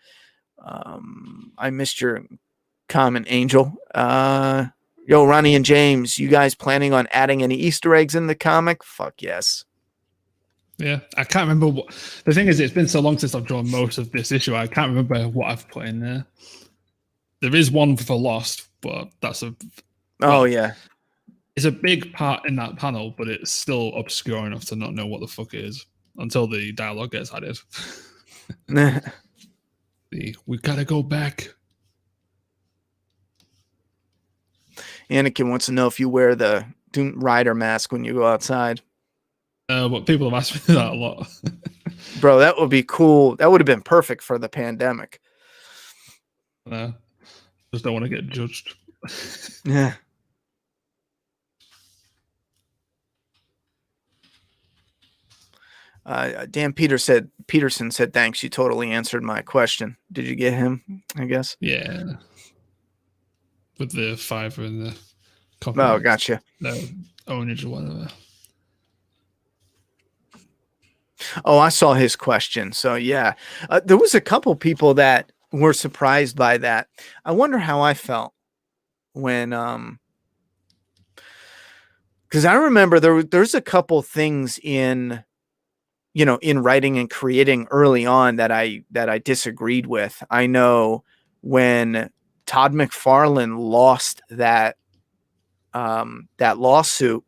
I missed your comment, Angel. Yo, Ronnie and James, you guys planning on adding any Easter eggs in the comic? Fuck yes. Yeah, I can't remember what the thing is. It's been so long since I've drawn most of this issue. I can't remember what I've put in there. There is one for Lost, but that's yeah. It's a big part in that panel, but it's still obscure enough to not know what the fuck it is until the dialogue gets added. We gotta go back. Anakin wants to know if you wear the Doom Rider mask when you go outside. But people have asked me that a lot. Bro, that would be cool. That would have been perfect for the pandemic. Just don't want to get judged. Yeah. Dan Peterson said, thanks. You totally answered my question. Did you get him? I guess. Yeah. With the $5 and the copy. Oh, gotcha. Ownage or whatever. Oh, I saw his question. So yeah, there was a couple people that were surprised by that. I wonder how I felt when, because I remember there's a couple things in, you know, in writing and creating early on that I disagreed with. I know when Todd McFarlane lost that lawsuit,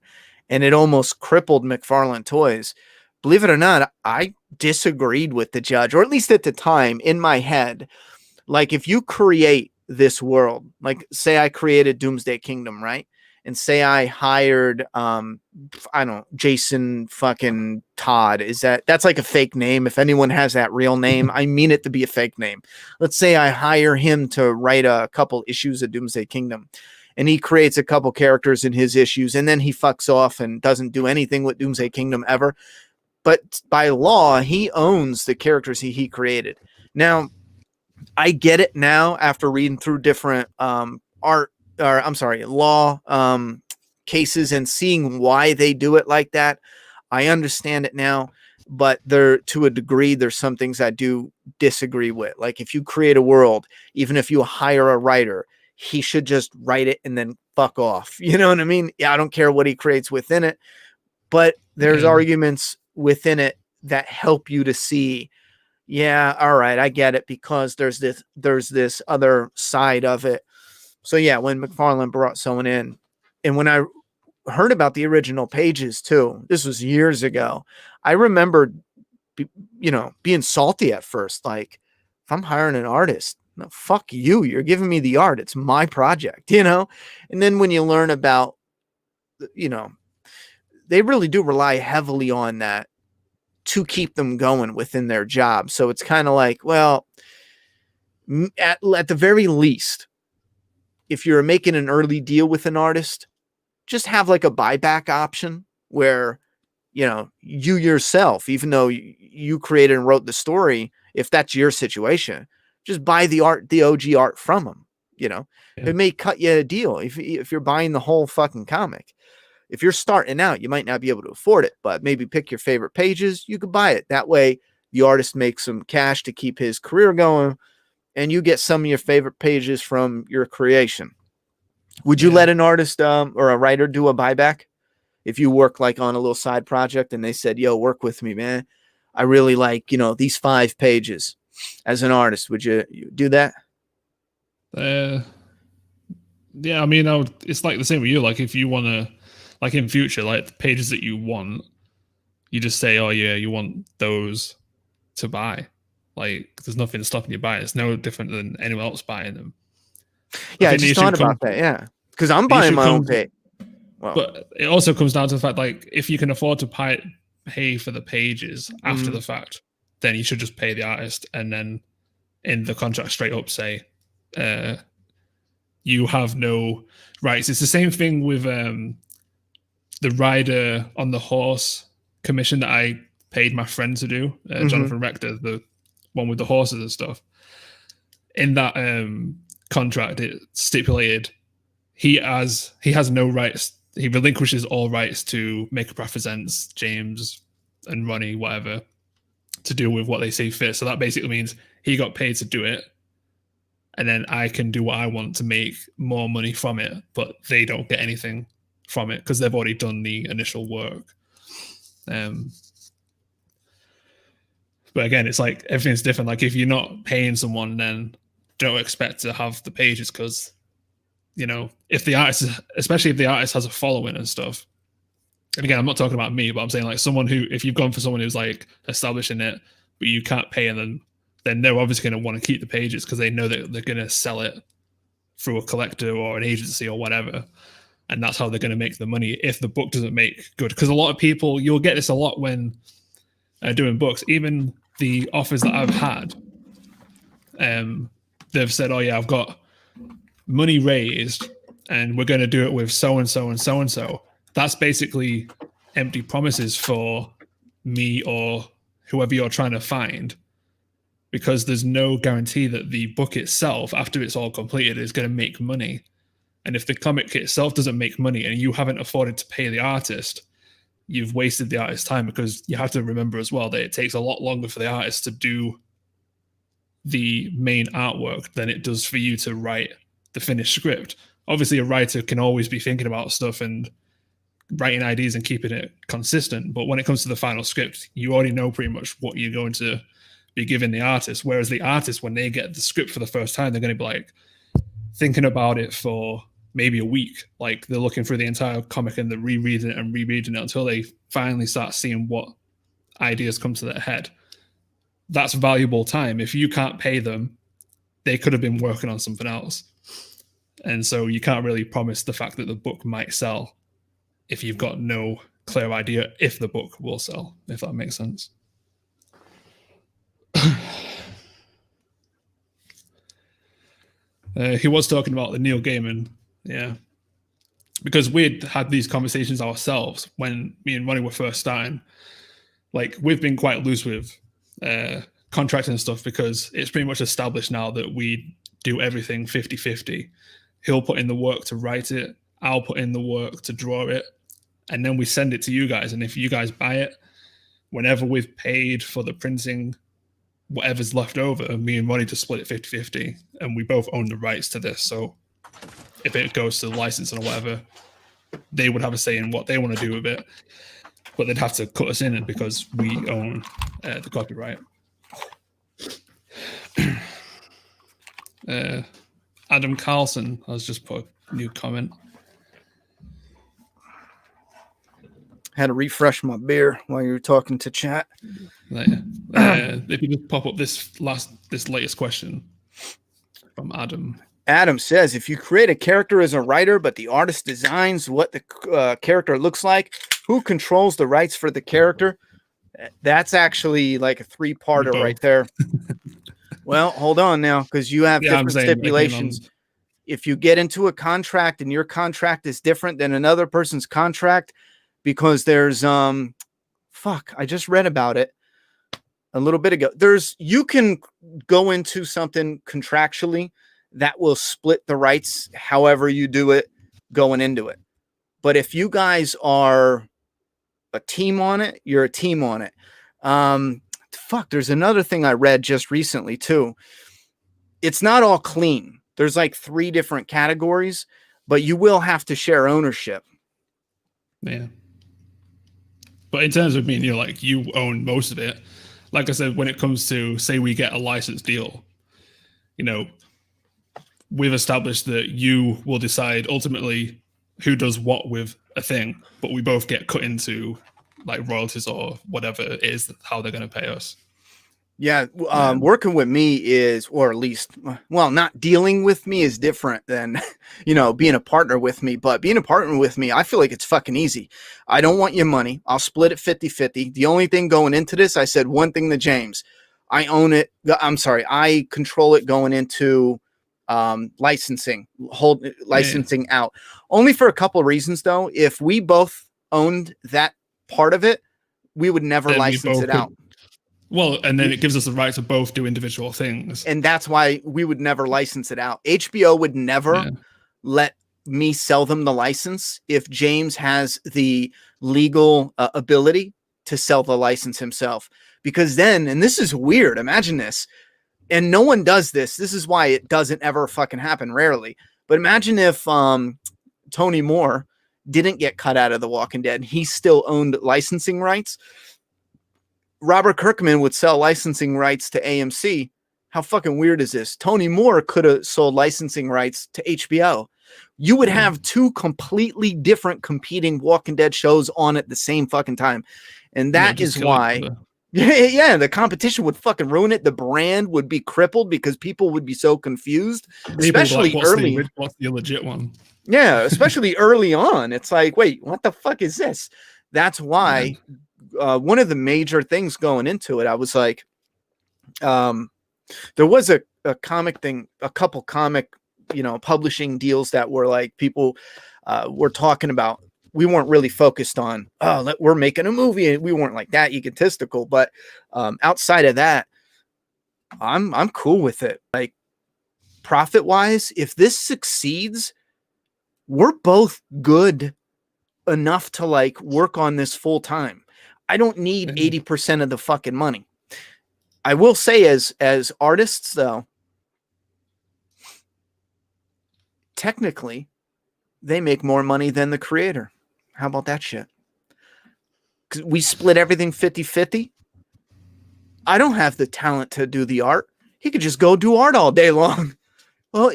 and it almost crippled McFarlane Toys. Believe it or not, I disagreed with the judge, or at least at the time in my head. Like if you create this world, like say I created Doomsday Kingdom, right? And say I hired, I don't know, Jason fucking Todd. That's like a fake name. If anyone has that real name, I mean it to be a fake name. Let's say I hire him to write a couple issues of Doomsday Kingdom, and he creates a couple characters in his issues, and then he fucks off and doesn't do anything with Doomsday Kingdom ever. But by law, he owns the characters he created. Now, I get it now after reading through different law cases and seeing why they do it like that. I understand it now, but to a degree, there's some things I do disagree with. Like if you create a world, even if you hire a writer, he should just write it and then fuck off. You know what I mean? Yeah, I don't care what he creates within it, but there's arguments within it that help you to see, yeah, all right, I get it, because there's this other side of it. So yeah, when McFarlane brought someone in, and when I heard about the original pages too, this was years ago, I remember, being salty at first. Like, if I'm hiring an artist, no, fuck you, you're giving me the art. It's my project, And then when you learn about, they really do rely heavily on that to keep them going within their job. So it's kind of like, well, at the very least, if you're making an early deal with an artist, just have like a buyback option where, you yourself, even though you created and wrote the story, if that's your situation, just buy the OG art from them. It may cut you a deal if you're buying the whole fucking comic. if you're starting out, you might not be able to afford it, but maybe pick your favorite pages. You could buy it. That way the artist makes some cash to keep his career going, and you get some of your favorite pages from your creation. Would you let an artist or a writer do a buyback if you work like on a little side project and they said, yo, work with me, man, I really like, you know, these 5 pages as an artist? Would you do that? Yeah, I mean, it's like the same with you. Like, if you want to, like in future, like the pages that you want, you just say, oh yeah, you want those to buy. Like, there's nothing stopping you buying. It's no different than anyone else buying them. Yeah, I just thought about that. Yeah, because I'm buying my own page. Well, but it also comes down to the fact, like, if you can afford to pay for the pages after the fact, then you should just pay the artist, and then in the contract straight up say, you have no rights. It's the same thing with the rider on the horse commission that I paid my friend to do, Jonathan Rector, the one with the horses and stuff. In that contract, it stipulated he has no rights. He relinquishes all rights to Makeup Represents, James and Ronnie, whatever, to do with what they see fit. So that basically means he got paid to do it, and then I can do what I want to make more money from it, but they don't get anything from it because they've already done the initial work. But again, it's like everything's different. Like, if you're not paying someone, then don't expect to have the pages, because, you know, if the artist, especially if the artist has a following and stuff. And again, I'm not talking about me, but I'm saying like someone who, if you've gone for someone who's like establishing it, but you can't pay them, then they're obviously going to want to keep the pages because they know that they're going to sell it through a collector or an agency or whatever. And that's how they're going to make the money if the book doesn't make good. Because a lot of people, you'll get this a lot when doing books, even the offers that I've had, they've said, oh yeah, I've got money raised and we're going to do it with so-and-so and so-and-so. That's basically empty promises for me or whoever you're trying to find, because there's no guarantee that the book itself, after it's all completed, is going to make money. And if the comic itself doesn't make money and you haven't afforded to pay the artist, you've wasted the artist's time, because you have to remember as well that it takes a lot longer for the artist to do the main artwork than it does for you to write the finished script. Obviously, a writer can always be thinking about stuff and writing ideas and keeping it consistent. But when it comes to the final script, you already know pretty much what you're going to be giving the artist. Whereas the artist, when they get the script for the first time, they're going to be like thinking about it for maybe a week. Like, they're looking through the entire comic and they're rereading it until they finally start seeing what ideas come to their head. That's valuable time. If you can't pay them, they could have been working on something else. And so you can't really promise the fact that the book might sell if you've got no clear idea if the book will sell, if that makes sense. He was talking about the Neil Gaiman, yeah, because we'd had these conversations ourselves when me and Ronnie were first starting. Like, we've been quite loose with contracts and stuff, because it's pretty much established now that we do everything 50-50. He'll put in the work to write it, I'll put in the work to draw it, and then we send it to you guys. And if you guys buy it, whenever we've paid for the printing, whatever's left over, me and Ronnie just split it 50-50, and we both own the rights to this. So if it goes to the licensing or whatever, they would have a say in what they want to do with it, but they'd have to cut us in it because we own the copyright. Adam Carlson has just put a new comment. Had to refresh my beer while you were talking to chat. If you just pop up this latest question from Adam. Adam says, if you create a character as a writer, but the artist designs what the character looks like, who controls the rights for the character? That's actually like a 3-parter right there. Well, hold on now, because you have different stipulations. If you get into a contract and your contract is different than another person's contract, because there's I just read about it a little bit ago. You can go into something contractually that will split the rights however you do it going into it. But if you guys are a team on it, you're a team on it. There's another thing I read just recently too. It's not all clean. There's like 3 different categories, but you will have to share ownership. Yeah. But in terms of being, like you own most of it. Like I said, when it comes to, say we get a license deal, we've established that you will decide ultimately who does what with a thing, but we both get cut into like royalties or whatever it is, how they're going to pay us. Yeah. Working with me is, or at least, well, not dealing with me is different than, being a partner with me, but being a partner with me, I feel like it's fucking easy. I don't want your money. I'll split it 50-50. The only thing going into this, I said one thing to James, I own it. I control it going into licensing out, only for a couple of reasons though. If we both owned that part of it, we would never license it out. Well, and then it gives us the right to both do individual things. And that's why we would never license it out. HBO would never let me sell them the license if James has the legal ability to sell the license himself. Because then, and this is weird, imagine this, and no one does this. This is why it doesn't ever fucking happen, rarely. But imagine if Tony Moore didn't get cut out of The Walking Dead and he still owned licensing rights. Robert Kirkman would sell licensing rights to AMC. How fucking weird is this? Tony Moore could have sold licensing rights to HBO. You would have 2 completely different competing Walking Dead shows on at the same fucking time. And that is why, the competition would fucking ruin it. The brand would be crippled because people would be so confused, especially early. What's the legit one? Yeah, especially early on. It's like, wait, what the fuck is this? That's why one of the major things going into it, I was like, there was a comic thing, a couple comic, publishing deals that were like people were talking about. We weren't really focused on, we're making a movie, and we weren't like that egotistical. But outside of that, I'm cool with it. Like profit wise, if this succeeds, we're both good enough to like work on this full time. I don't need 80% of the fucking money. I will say as artists though, technically they make more money than the creator. How about that shit? 'Cause we split everything 50-50. I don't have the talent to do the art. He could just go do art all day long. Well,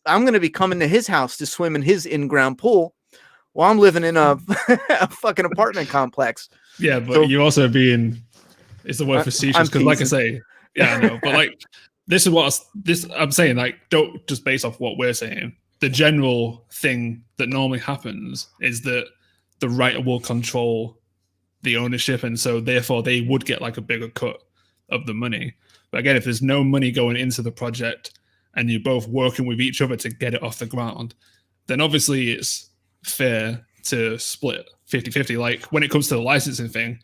I'm going to be coming to his house to swim in his in-ground pool while I'm living in a fucking apartment complex. Yeah, but you also being, it's the word facetious, because like I say, I know, but like this is what I'm saying, like don't just base off what we're saying. The general thing that normally happens is that the writer will control the ownership, and so therefore they would get like a bigger cut of the money. But again, if there's no money going into the project and you're both working with each other to get it off the ground, then obviously it's fair to split 50-50. Like when it comes to the licensing thing,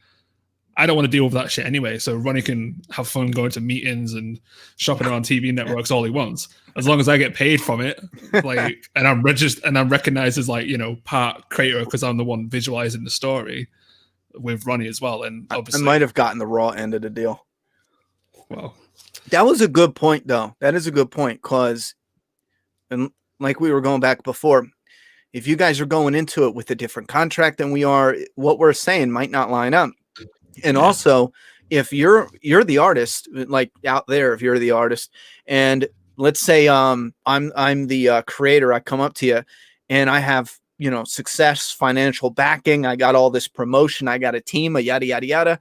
I don't want to deal with that shit anyway. So Ronnie can have fun going to meetings and shopping around TV networks all he wants, as long as I get paid from it. Like, and I'm registered and I'm recognized as like, part creator because I'm the one visualizing the story with Ronnie as well. And obviously, I might have gotten the raw end of the deal. Well, that was a good point, though. That is a good point because, and like we were going back before, if you guys are going into it with a different contract than we are, what we're saying might not line up. And also, if you're the artist, like out there, if you're the artist, and let's say I'm the creator, I come up to you, and I have success, financial backing, I got all this promotion, I got a team, yada yada yada.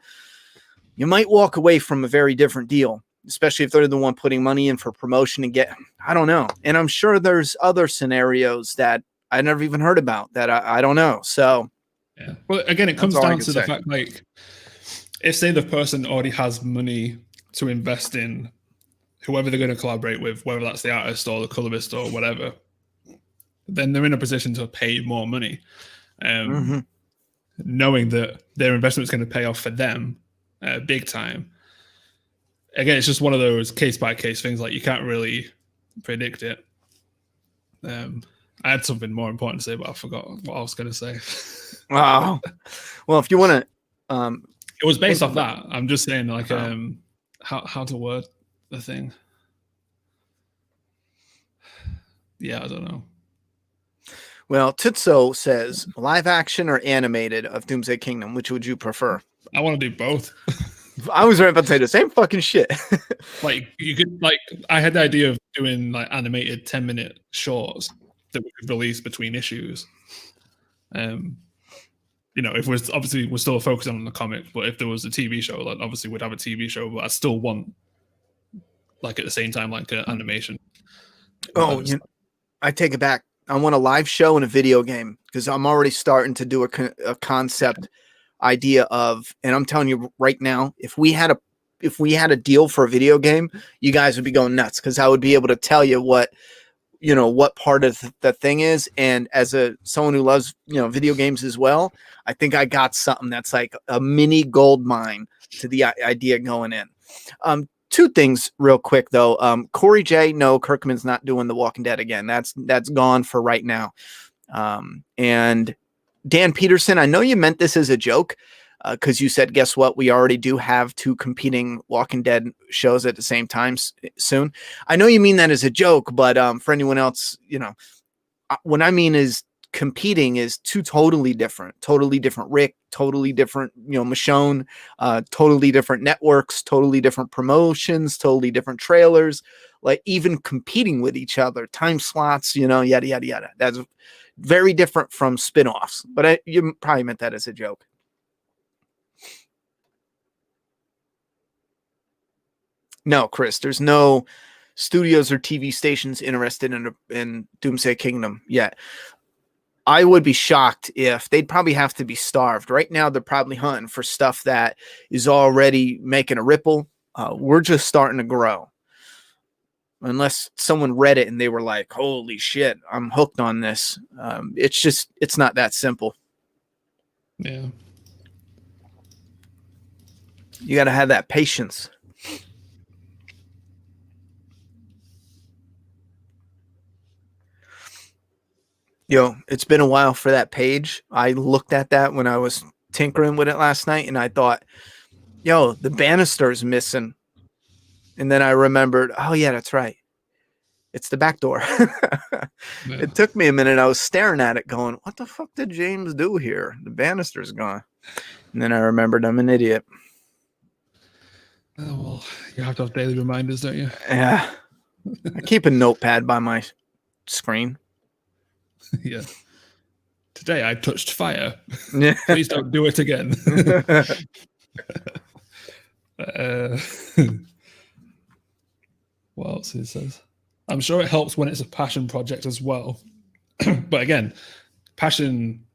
You might walk away from a very different deal, especially if they're the one putting money in for promotion and I don't know. And I'm sure there's other scenarios that I never even heard about that I don't know. So yeah, well, again, it comes down to the fact, like, if say the person already has money to invest in whoever they're going to collaborate with, whether that's the artist or the colorist or whatever, then they're in a position to pay more money, knowing that their investment is going to pay off for them big time. Again, it's just one of those case by case things. Like you can't really predict it. I had something more important to say, but I forgot what I was going to say. Oh, well, if you want to, it was based off that. I'm just saying, like, Oh. how to word the thing. Yeah, I don't know. Well, Tutso says live action or animated of Doomsday Kingdom. Which would you prefer? I want to do both. I was right about to say the same fucking shit. Like you could, like, I had the idea of doing like animated 10-minute shorts that we could release between issues. You know, if we're still focusing on the comic, but if there was a TV show, like obviously we'd have a TV show, but I still want, like, at the same time, like an animation. Oh, I take it back. I want a live show and a video game because I'm already starting to do a concept idea of, and I'm telling you right now, if we had a deal for a video game, you guys would be going nuts because I would be able to tell you what part of the thing is. And as someone who loves, video games as well, I think I got something that's like a mini gold mine to the idea going in. Two things real quick though. Corey J, no, Kirkman's not doing The Walking Dead again. That's gone for right now. And Dan Peterson, I know you meant this as a joke because you said, guess what? We already do have 2 competing Walking Dead shows at the same time soon. I know you mean that as a joke, but for anyone else, what I mean is competing is 2 totally different Rick, totally different, Michonne, totally different networks, totally different promotions, totally different trailers, like even competing with each other, time slots, yada, yada, yada. That's very different from spinoffs, but you probably meant that as a joke. No, Chris, there's no studios or TV stations interested in Doomsday Kingdom yet. I would be shocked if they'd probably have to be starved. Right now, they're probably hunting for stuff that is already making a ripple. We're just starting to grow. Unless someone read it and they were like, holy shit, I'm hooked on this. It's not that simple. Yeah. You got to have that patience. It's been a while for that page. I looked at that when I was tinkering with it last night and I thought, the banister's missing. And then I remembered, oh yeah, that's right. It's the back door. Yeah. It took me a minute. I was staring at it going, what the fuck did James do here? The banister's gone. And then I remembered I'm an idiot. Oh, well, you have to have daily reminders, don't you? Yeah. I keep a notepad by my screen. Yeah. Today I touched fire. Please don't do it again. What else he says? I'm sure it helps when it's a passion project as well. But again, passion,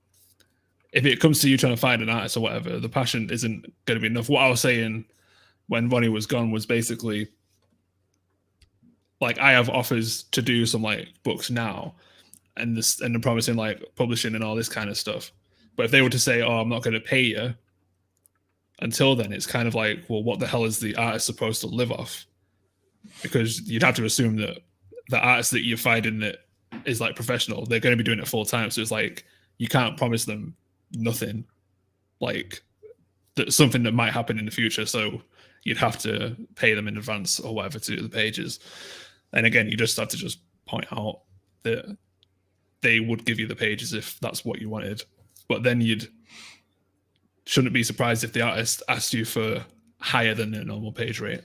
if it comes to you trying to find an artist or whatever, the passion isn't going to be enough. What I was saying when Ronnie was gone was basically, like, I have offers to do some like books now, and they're promising like publishing and all this kind of stuff. But if they were to say, oh, I'm not going to pay you until then, it's kind of like, well, what the hell is the artist supposed to live off? Because you'd have to assume that the artist that you're finding that is like professional, they're going to be doing it full time. So it's like, you can't promise them nothing, like something that might happen in the future. So you'd have to pay them in advance or whatever to do the pages. And again, you just have to just point out that they would give you the pages if that's what you wanted. But then shouldn't be surprised if the artist asked you for higher than the normal page rate.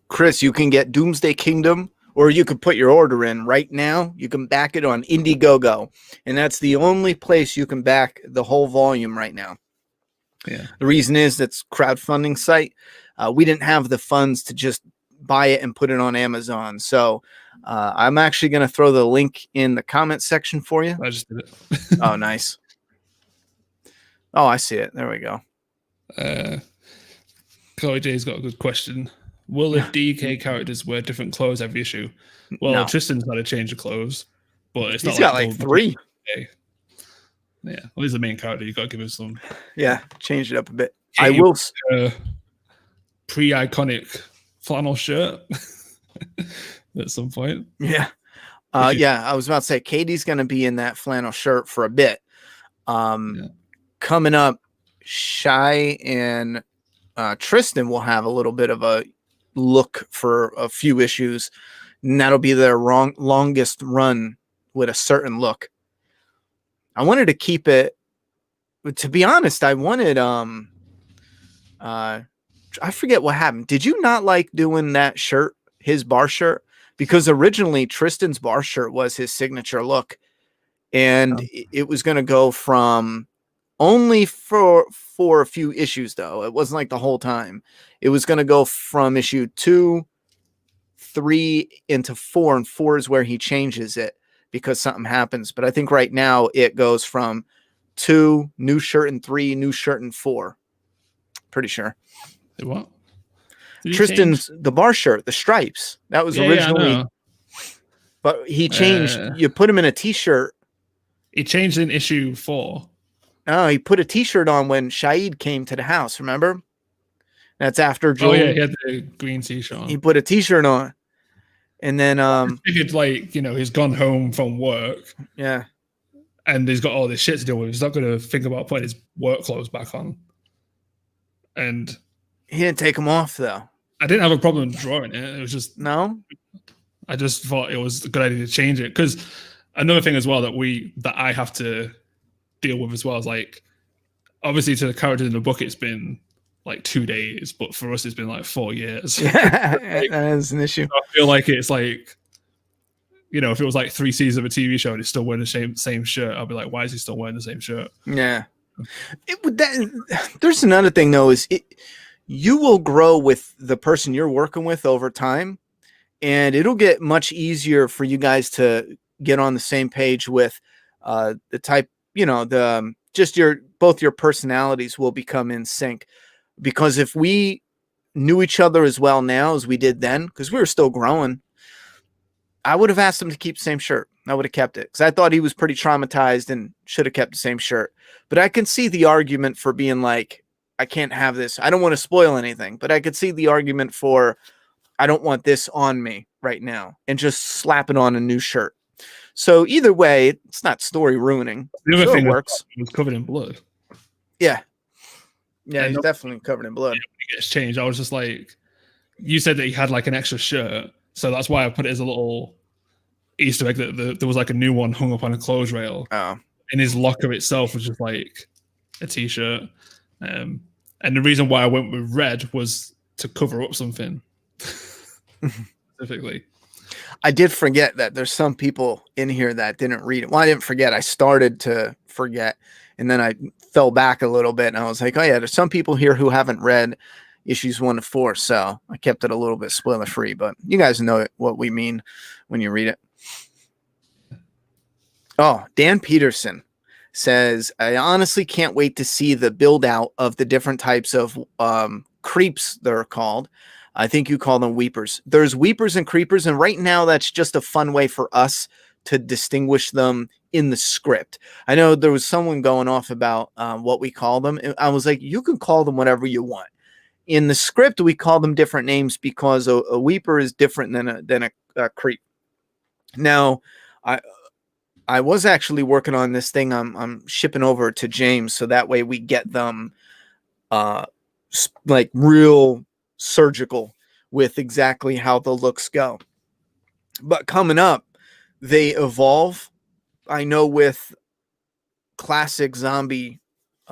Chris, you can get Doomsday Kingdom, or you could put your order in right now. You can back it on Indiegogo, and that's the only place you can back the whole volume right now. Yeah. The reason is that's crowdfunding site. We didn't have the funds to just buy it and put it on Amazon. So I'm actually going to throw the link in the comment section for you. I just did it. Oh, nice. Oh, I see it. There we go. Chloe J's got a good question. Will the DK characters wear different clothes every issue? Well, no. Tristan's got to change the clothes, but it's he's not got like 3. Yeah, well, he's the main character. You got to give him some. Yeah, change it up a bit. I will. Pre-iconic flannel shirt at some point. Yeah. Yeah, I was about to say Katie's going to be in that flannel shirt for a bit. Coming up, Shy and Tristan will have a little bit of a look for a few issues, and that'll be their longest run with a certain look. I wanted to keep it, to be honest, I wanted I forget what happened. Did you not like doing that shirt, his bar shirt? Because originally Tristan's bar shirt was his signature look, and it was going to go from only for a few issues, though. It wasn't like the whole time. It was going to go from issue 2, 3 into 4, and 4 is where he changes it because something happens. But I think right now it goes from 2, new shirt, and 3, new shirt, and 4. Pretty sure. What? Tristan's the bar shirt, the stripes. That was originally, but he changed. You put him in a t-shirt. He changed in issue 4. Oh, he put a t-shirt on when Shaid came to the house. Remember? That's after Joel. Oh yeah, he had the green t-shirt on. He put a t-shirt on, and then figured, like, he's gone home from work. Yeah, and he's got all this shit to deal with. He's not going to think about putting his work clothes back on. And he didn't take them off, though. I didn't have a problem drawing it. It was just no. I just thought it was a good idea to change it, because another thing as well that I have to deal with as well is, like, obviously to the characters in the book it's been like 2 days, but for us it's been like 4 years. Yeah, like, that is an issue. I feel like it's like, if it was like 3 seasons of a TV show and he's still wearing the same shirt, I'll be like, why is he still wearing the same shirt? Yeah. There's another thing, though, is you will grow with the person you're working with over time, and it'll get much easier for you guys to get on the same page with the type, both your personalities will become in sync. Because if we knew each other as well now as we did then, because we were still growing, I would have asked him to keep the same shirt. I would have kept it because I thought he was pretty traumatized and should have kept the same shirt. But I can see the argument for being like, I can't have this. I don't want to spoil anything, but I could see the argument for, I don't want this on me right now, and just slap it on a new shirt. So either way, it's not story ruining. The other thing works. He was covered in blood. Yeah. Yeah, he's definitely covered in blood. When it gets changed, I was just like, you said that he had like an extra shirt, so that's why I put it as a little Easter egg that there was like a new one hung up on a clothes rail. Oh. And his locker itself was just like a t-shirt. And the reason why I went with red was to cover up something specifically. I did forget that there's some people in here that didn't read it. Well, I didn't forget. I started to forget, and then I fell back a little bit, and I was like, oh, yeah, there's some people here who haven't read issues 1 to 4, so I kept it a little bit spoiler-free, but you guys know what we mean when you read it. Oh, Dan Peterson says, I honestly can't wait to see the build-out of the different types of creeps, they're called. I think you call them weepers. There's weepers and creepers, and right now that's just a fun way for us to distinguish them in the script. I know there was someone going off about what we call them. And I was like, you can call them whatever you want. In the script, we call them different names because a weeper is different than a creep. Now, I was actually working on this thing. I'm shipping over to James, so that way we get them like real surgical with exactly how the looks go. But coming up, they evolve. I know with classic zombie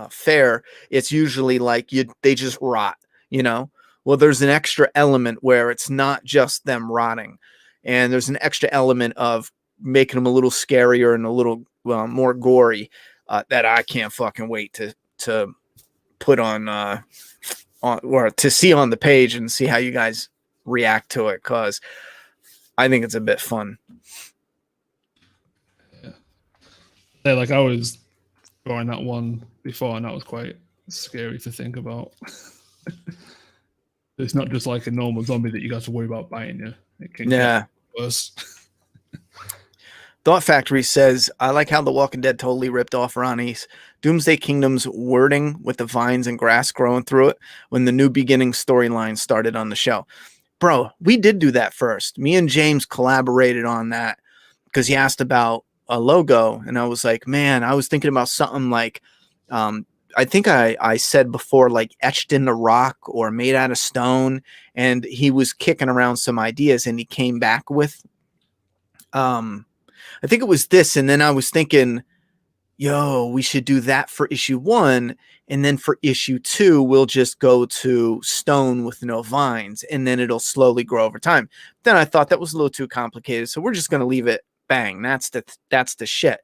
fare, it's usually like they just rot, Well, there's an extra element where it's not just them rotting, and there's an extra element of making them a little scarier and a little more gory that I can't fucking wait to put on or to see on the page and see how you guys react to it, because I think it's a bit fun. Yeah, like I was drawing that one before, and that was quite scary to think about. It's not just like a normal zombie that you got to worry about biting you. It can get worse. Thought Factory says, I like how The Walking Dead totally ripped off Ronnie's Doomsday Kingdom's wording with the vines and grass growing through it when the New Beginning storyline started on the show. Bro, we did do that first. Me and James collaborated on that because he asked about a logo, and I was like, man, I was thinking about something like, I think I said before, like etched in the rock or made out of stone, and he was kicking around some ideas, and he came back with, I think it was this, and then I was thinking, yo, we should do that for issue 1, and then for issue 2, we'll just go to stone with no vines, and then it'll slowly grow over time. Then I thought that was a little too complicated, so we're just going to leave it bang. That's the shit.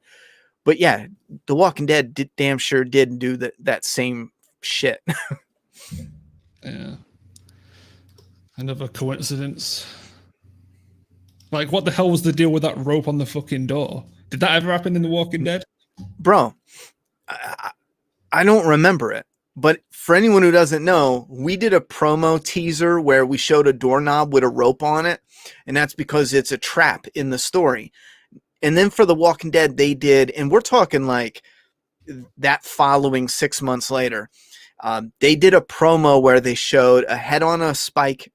But yeah, The Walking Dead damn sure did do that same shit. Yeah. Another coincidence. Like, what the hell was the deal with that rope on the fucking door? Did that ever happen in The Walking Dead? Bro, I don't remember it. But for anyone who doesn't know, we did a promo teaser where we showed a doorknob with a rope on it. And that's because it's a trap in the story. And then for The Walking Dead, they did, and we're talking like that following 6 months later, they did a promo where they showed a head on a spike,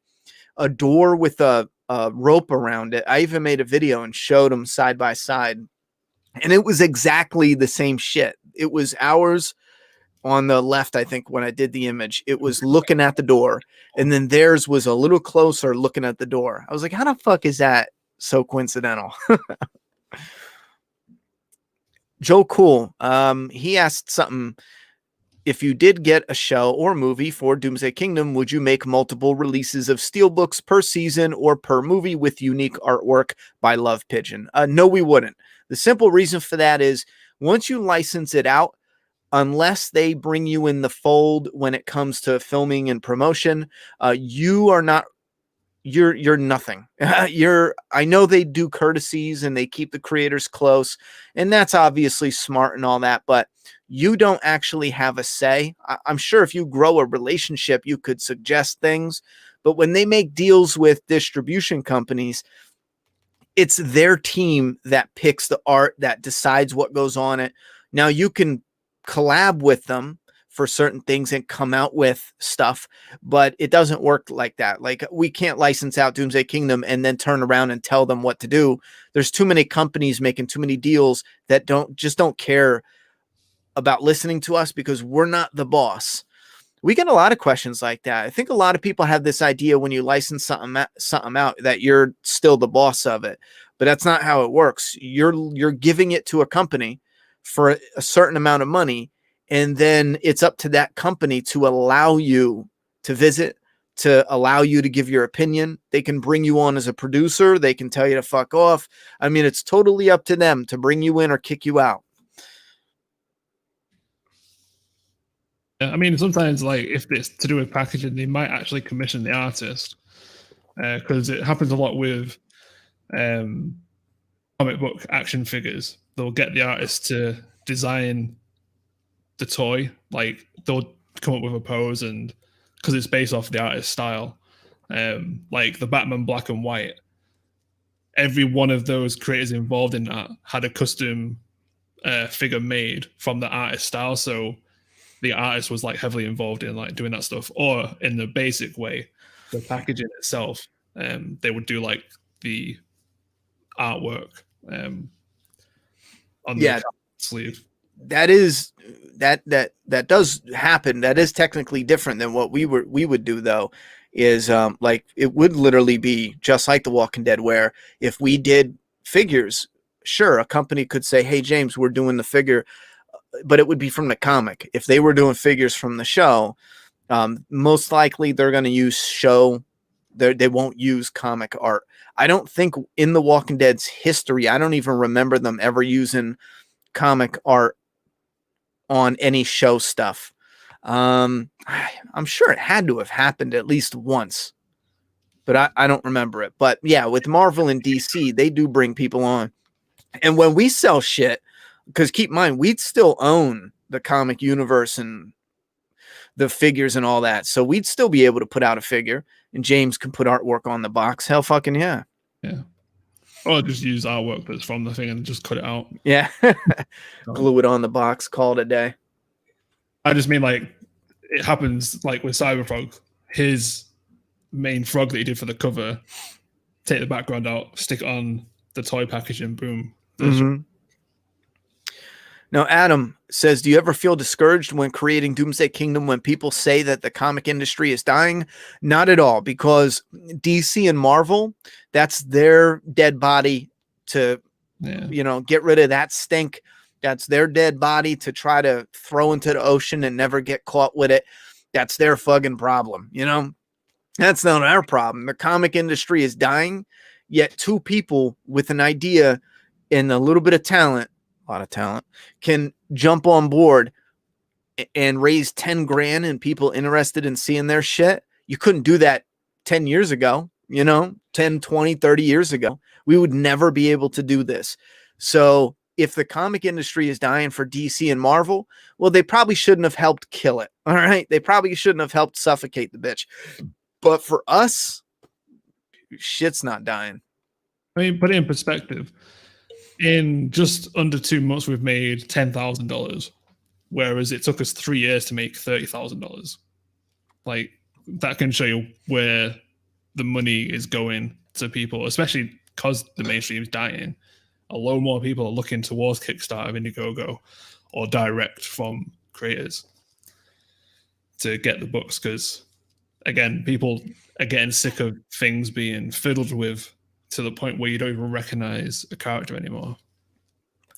a door with a rope around it. I even made a video and showed them side by side. And it was exactly the same shit. It was ours on the left, I think, when I did the image. It was looking at the door, and then theirs was a little closer looking at the door. I was like, how the fuck is that so coincidental? Joe Cool, he asked something. If you did get a show or movie for Doomsday Kingdom, would you make multiple releases of steelbooks per season or per movie with unique artwork by Love Pigeon? No, we wouldn't. The simple reason for that is once you license it out, unless they bring you in the fold when it comes to filming and promotion, you are not, you're nothing. I know they do courtesies and they keep the creators close, and that's obviously smart and all that, but you don't actually have a say. I'm sure if you grow a relationship, you could suggest things, but when they make deals with distribution companies, it's their team that picks the art, that decides what goes on it. Now you can collab with them for certain things and come out with stuff, but it doesn't work like that. Like, we can't license out Doomsday Kingdom and then turn around and tell them what to do. There's too many companies making too many deals that don't care about listening to us because we're not the boss. We get a lot of questions like that. I think a lot of people have this idea when you license something out that you're still the boss of it, but that's not how it works. You're giving it to a company for a certain amount of money, and then it's up to that company to allow you to visit, to allow you to give your opinion. They can bring you on as a producer. They can tell you to fuck off. I mean, it's totally up to them to bring you in or kick you out. I mean, sometimes, like, if it's to do with packaging, they might actually commission the artist, because it happens a lot with comic book action figures. They'll get the artist to design the toy, like they'll come up with a pose, and because it's based off the artist's style, like the Batman black and white, every one of those creators involved in that had a custom figure made from the artist's style, so the artist was like heavily involved in like doing that stuff. Or in the basic way, the packaging itself, they would do like the artwork on the sleeve. That does happen. That is technically different than what we would do, though. Is like, it would literally be just like The Walking Dead, where if we did figures, sure, a company could say, hey James, we're doing the figure, but it would be from the comic. If they were doing figures from the show, most likely they're going to use show. They won't use comic art. I don't think in The Walking Dead's history, I don't even remember them ever using comic art on any show stuff. I'm sure it had to have happened at least once, but I don't remember it. But yeah, with Marvel and DC, they do bring people on. And when we sell shit, because keep in mind, we'd still own the comic universe and the figures and all that. So we'd still be able to put out a figure, and James can put artwork on the box. Hell fucking yeah. Yeah. Or just use artwork that's from the thing and just cut it out. Yeah. Glue it on the box, call it a day. I just mean, like, it happens like with Cyberfrog. His main frog that he did for the cover, take the background out, stick it on the toy packaging boom. Mm-hmm. Now, Adam says, do you ever feel discouraged when creating Doomsday Kingdom when people say that the comic industry is dying? Not at all, because DC and Marvel, that's their dead body to, get rid of that stink. That's their dead body to try to throw into the ocean and never get caught with it. That's their fucking problem, That's not our problem. The comic industry is dying, yet two people with an idea and a little bit of talent, a lot of talent, can jump on board and raise 10 grand and people interested in seeing their shit. You couldn't do that 10 years ago, 10, 20, 30 years ago. We would never be able to do this. So if the comic industry is dying for DC and Marvel, well, they probably shouldn't have helped kill it. All right. They probably shouldn't have helped suffocate the bitch. But for us, shit's not dying. I mean, put it in perspective. In just under 2 months, we've made $10,000, whereas it took us 3 years to make $30,000. Like, that can show you where the money is going to people, especially because the mainstream is dying. A lot more people are looking towards Kickstarter, Indiegogo, or direct from creators to get the books, because, again, people are getting sick of things being fiddled with to the point where you don't even recognize a character anymore.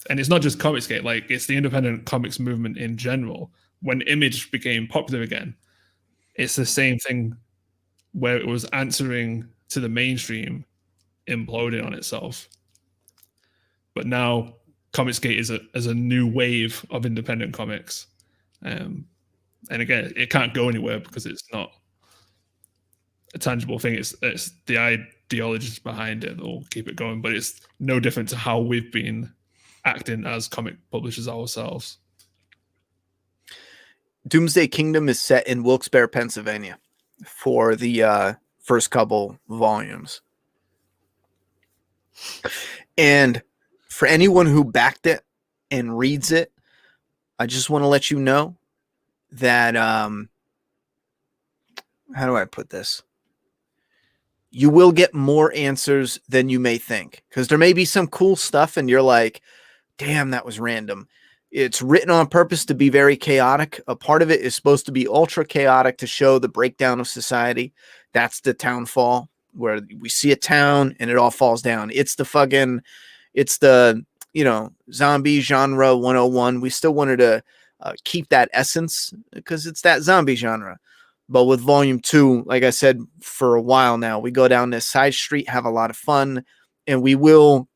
And it's not just Comicsgate, like, it's the independent comics movement in general. When Image became popular again, it's the same thing where it was answering to the mainstream imploding on itself. But now Comicsgate is a new wave of independent comics. And again, it can't go anywhere because it's not a tangible thing. It's the ideologies behind it that will keep it going, but it's no different to how we've been acting as comic publishers ourselves. Doomsday Kingdom is set in Wilkes-Barre, Pennsylvania for the first couple volumes. And for anyone who backed it and reads it, I just want to let you know that, how do I put this? You will get more answers than you may think, because there may be some cool stuff and you're like, damn, that was random. It's written on purpose to be very chaotic. A part of it is supposed to be ultra chaotic to show the breakdown of society. That's the townfall, where we see a town and it all falls down. It's the zombie genre 101. We still wanted to keep that essence because it's that zombie genre. But with volume 2, like I said, for a while now, we go down this side street, have a lot of fun, and we will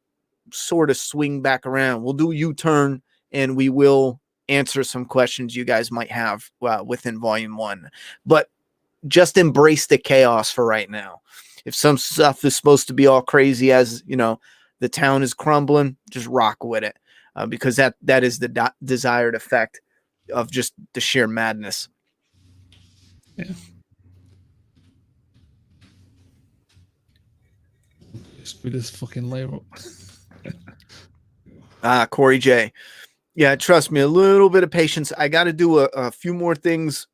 sort of swing back around. We'll do a U-turn, and we will answer some questions you guys might have within volume 1. But just embrace the chaos for right now. If some stuff is supposed to be all crazy as, the town is crumbling, just rock with it, because that is the desired effect of just the sheer madness. Yeah. Screw this fucking layer up. Corey J. Yeah, trust me, a little bit of patience. I got to do a few more things.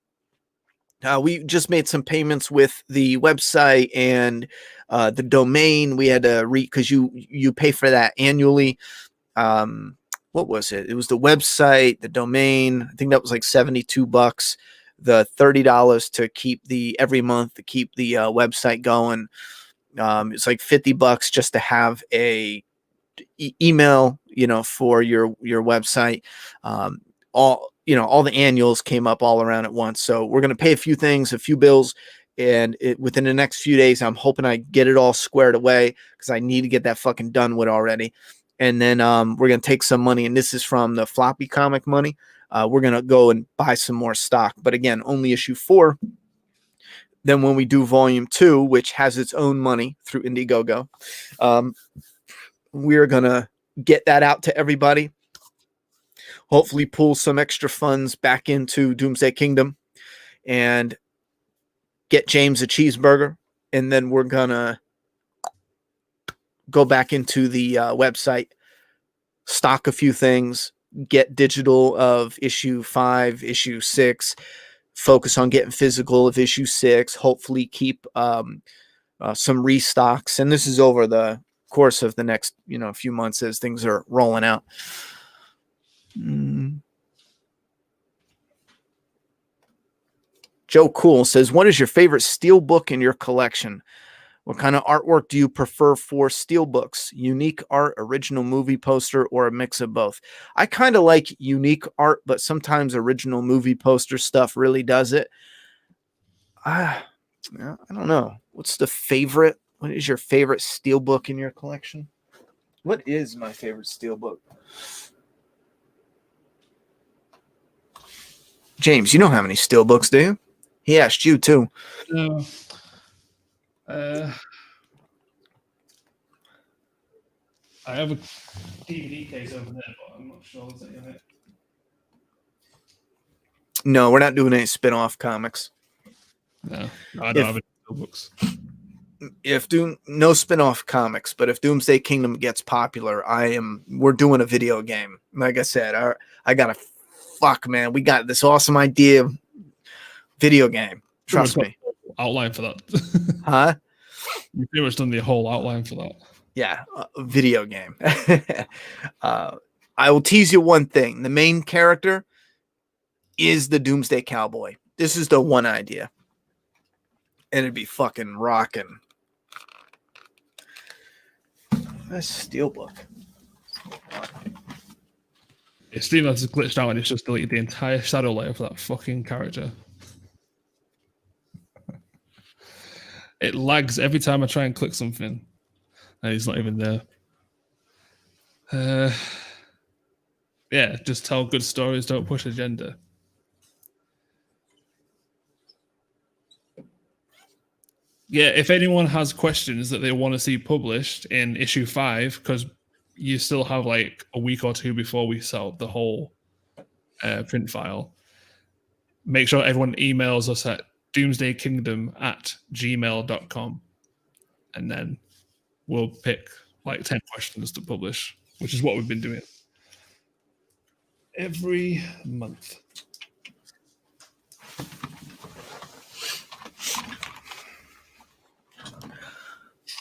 We just made some payments with the website and the domain. We had to because you pay for that annually. What was it? It was the website, the domain. I think that was like $72. The $30 to keep every month to keep the website going. It's like $50 just to have a email, for your website. All the annuals came up all around at once. So we're going to pay a few bills, and within the next few days, I'm hoping I get it all squared away, because I need to get that fucking done with already. And then we're going to take some money, and this is from the floppy comic money. We're going to go and buy some more stock. But again, only issue 4. Then when we do volume 2, which has its own money through Indiegogo, we're going to get that out to everybody. Hopefully pull some extra funds back into Doomsday Kingdom and get James a cheeseburger. And then we're going to go back into the website, stock a few things, get digital of issue 5, issue 6, focus on getting physical of issue 6, hopefully keep some restocks. And this is over the course of the next, few months as things are rolling out. Joe Cool says, what is your favorite steelbook in your collection? What kind of artwork do you prefer for steelbooks? Unique art, original movie poster, or a mix of both? I kind of like unique art, but sometimes original movie poster stuff really does it. I don't know. What is your favorite steelbook in your collection? What is my favorite steelbook? James, you don't have any steelbooks, do you? He asked you too. No. I have a DVD case over there, but I'm not sure what's in it. No, we're not doing any spin-off comics. No, I don't have any steelbooks. No spin-off comics, but if Doomsday Kingdom gets popular, we're doing a video game. Like I said, I got man, we got this awesome idea of video game. Trust me. Outline for that. Huh? You pretty much done the whole outline for that. Yeah, a video game. I will tease you one thing. The main character is the Doomsday Cowboy. This is the one idea. And it'd be fucking rocking. That's steelbook. Steam has glitched out and it's just deleted the entire shadow layer for that fucking character. It lags every time I try and click something. And he's not even there. Yeah, just tell good stories, don't push agenda. Yeah, if anyone has questions that they want to see published in issue 5, because you still have like a week or two before we sell the whole print file, make sure everyone emails us at doomsdaykingdom@gmail.com, and then we'll pick like 10 questions to publish, which is what we've been doing every month.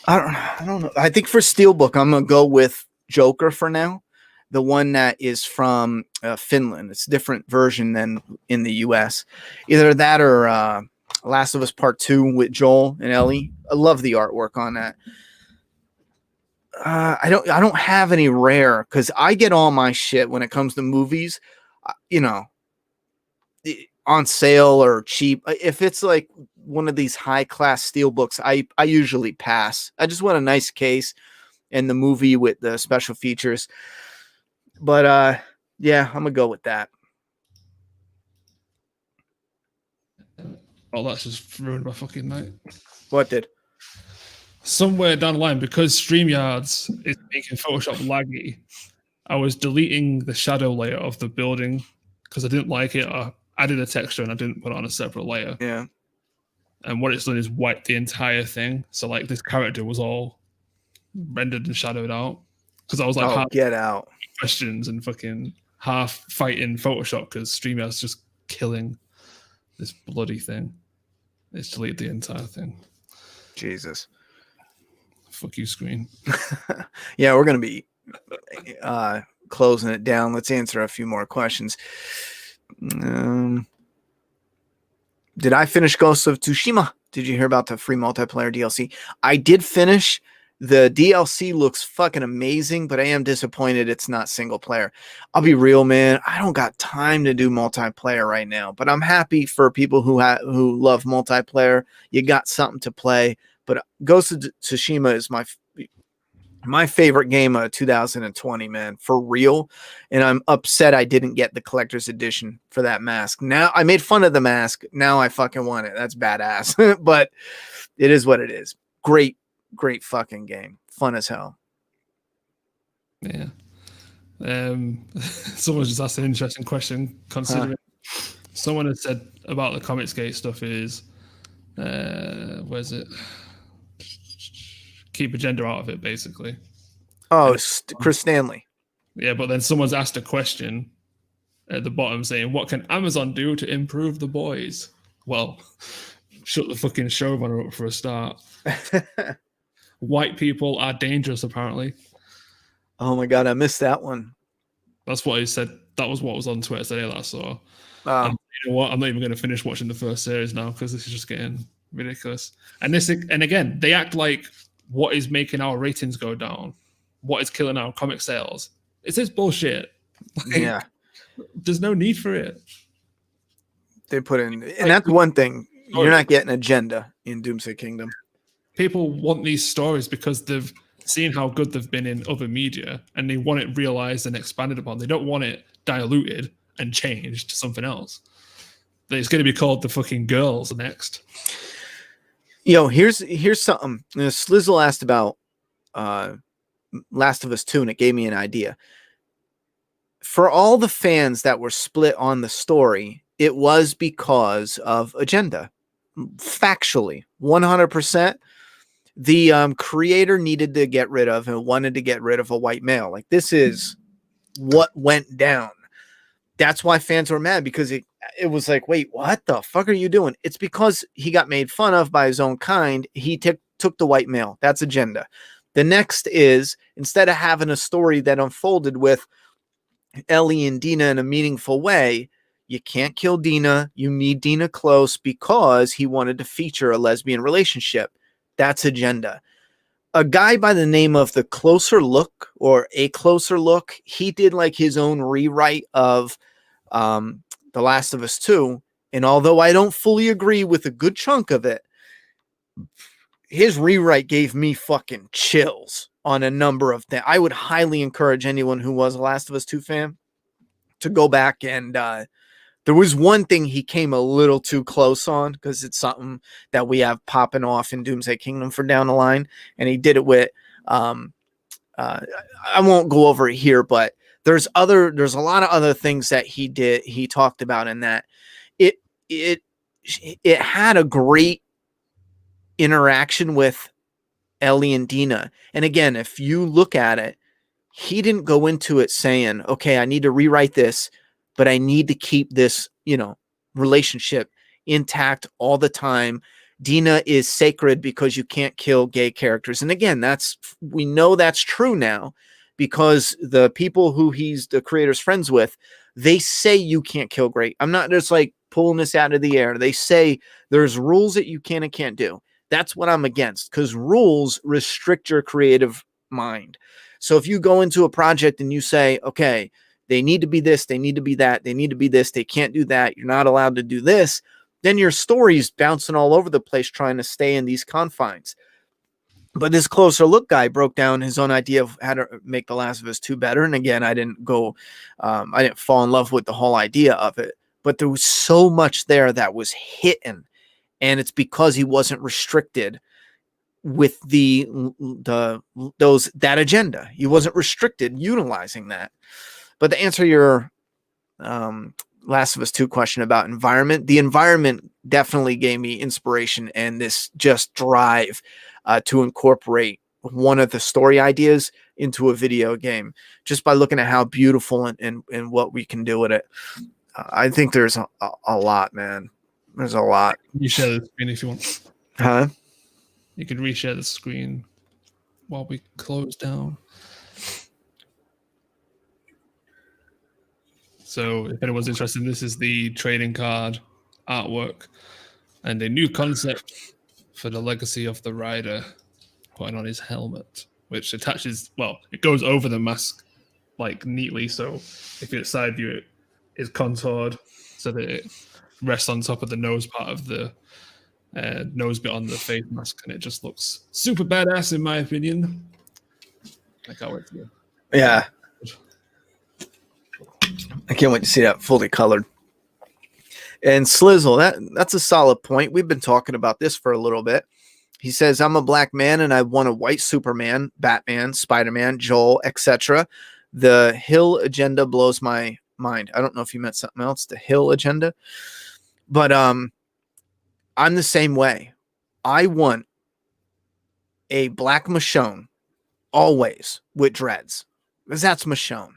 I don't know. I think for steelbook, I'm gonna go with Joker for now. The one that is from Finland. It's a different version than in the US. Either that or Last of Us Part 2 with Joel and Ellie. I love the artwork on that. I don't have any rare because I get all my shit when it comes to movies, on sale or cheap. If it's like one of these high class steelbooks, I usually pass. I just want a nice case and the movie with the special features. But yeah, I'm gonna go with that. Oh, that's just ruined my fucking night. What did? Somewhere down the line, because StreamYards is making Photoshop laggy, I was deleting the shadow layer of the building because I didn't like it. I added a texture and I didn't put it on a separate layer. Yeah. And what it's done is wiped the entire thing. So like this character was all rendered and shadowed out. Because I was like, half get out questions and fucking half fighting Photoshop because StreamYard's just killing this bloody thing. It's deleted the entire thing. Jesus. Fuck you, screen. Yeah, we're gonna be closing it down. Let's answer a few more questions. Did I finish Ghost of Tsushima? Did you hear about the free multiplayer DLC? I did finish. The DLC looks fucking amazing, but I am disappointed it's not single player. I'll be real, man. I don't got time to do multiplayer right now, but I'm happy for people who love multiplayer. You got something to play. But Ghost of Tsushima is my favorite game of 2020, man, for real. And I'm upset I didn't get the collector's edition for that mask. Now I made fun of the mask. Now I fucking want it. That's badass. But it is what it is. Great fucking game. Fun as hell. Yeah. Someone just asked an interesting question considering someone had said about the Comicsgate stuff is where's it? Keep agenda out of it, basically. Oh, Chris Stanley. Yeah, but then someone's asked a question at the bottom saying, what can Amazon do to improve the boys? Well, shut the fucking showrunner up for a start. white people are dangerous, apparently. Oh my God, I missed that one. That's what he said. That was what was on Twitter today that I saw. Wow. And you know what? I'm not even going to finish watching the first series now because this is just getting ridiculous. And again, they act like what is making our ratings go down, what is killing our comic sales. It's this bullshit. Like, Yeah. There's no need for it. They put in, and that's one thing. You're not getting agenda in Doomsday Kingdom. People want these stories because they've seen how good they've been in other media and they want it realized and expanded upon. They don't want it diluted and changed to something else. It's going to be called The Fucking Girls next. Yo, here's something. Slizzle asked about Last of Us 2, and it gave me an idea. For all the fans that were split on the story, it was because of agenda. Factually, 100%. The creator needed to get rid of and wanted to get rid of a white male. Like, this is what went down. That's why fans were mad, because it was like, wait, what the fuck are you doing? It's because he got made fun of by his own kind. He took the white male. That's agenda. The next is, instead of having a story that unfolded with Ellie and Dina in a meaningful way, you can't kill Dina. You need Dina close because he wanted to feature a lesbian relationship. That's agenda. A guy by the name of The Closer Look, or A Closer Look, he did like his own rewrite of The Last of Us 2. And although I don't fully agree with a good chunk of it, his rewrite gave me fucking chills on a number of things. I would highly encourage anyone who was a Last of Us 2 fan to go back and there was one thing he came a little too close on, because it's something that we have popping off in Doomsday Kingdom for down the line. And he did it with, I won't go over it here, but there's a lot of other things that he did. He talked about in that it had a great interaction with Ellie and Dina. And again, if you look at it, he didn't go into it saying, okay, I need to rewrite this, but I need to keep this, relationship intact all the time. Dina is sacred because you can't kill gay characters. And again, we know that's true now, because the people who he's the creator's friends with, they say you can't kill gay. I'm not just like pulling this out of the air. They say there's rules that you can and can't do. That's what I'm against, because rules restrict your creative mind. So if you go into a project and you say, okay, they need to be this, they need to be that, they need to be this, they can't do that, you're not allowed to do this, then your story's bouncing all over the place trying to stay in these confines. But this Closer Look guy broke down his own idea of how to make The Last of Us 2 better. And again, I didn't fall in love with the whole idea of it, but there was so much there that was hitting, and it's because he wasn't restricted with that agenda. He wasn't restricted utilizing that. But to answer your Last of Us 2 question about environment, the environment definitely gave me inspiration and this just drive to incorporate one of the story ideas into a video game, just by looking at how beautiful and what we can do with it. I think there's a lot, man. There's a lot. You share the screen if you want. Huh? You can reshare the screen while we close down. So if anyone's interested, this is the trading card artwork and a new concept for the legacy of the rider putting on his helmet, which attaches, it goes over the mask like neatly. So if you side view, it is contoured so that it rests on top of the nose part of the nose bit on the face mask, and it just looks super badass in my opinion. I can't wait to Yeah. I can't wait to see that fully colored. And Slizzle, that's a solid point. We've been talking about this for a little bit. He says, I'm a black man and I want a white Superman, Batman, Spider-Man, Joel, etc. The Hill agenda blows my mind. I don't know if you meant something else, the Hill agenda. But I'm the same way. I want a black Michonne always with dreads, because that's Michonne.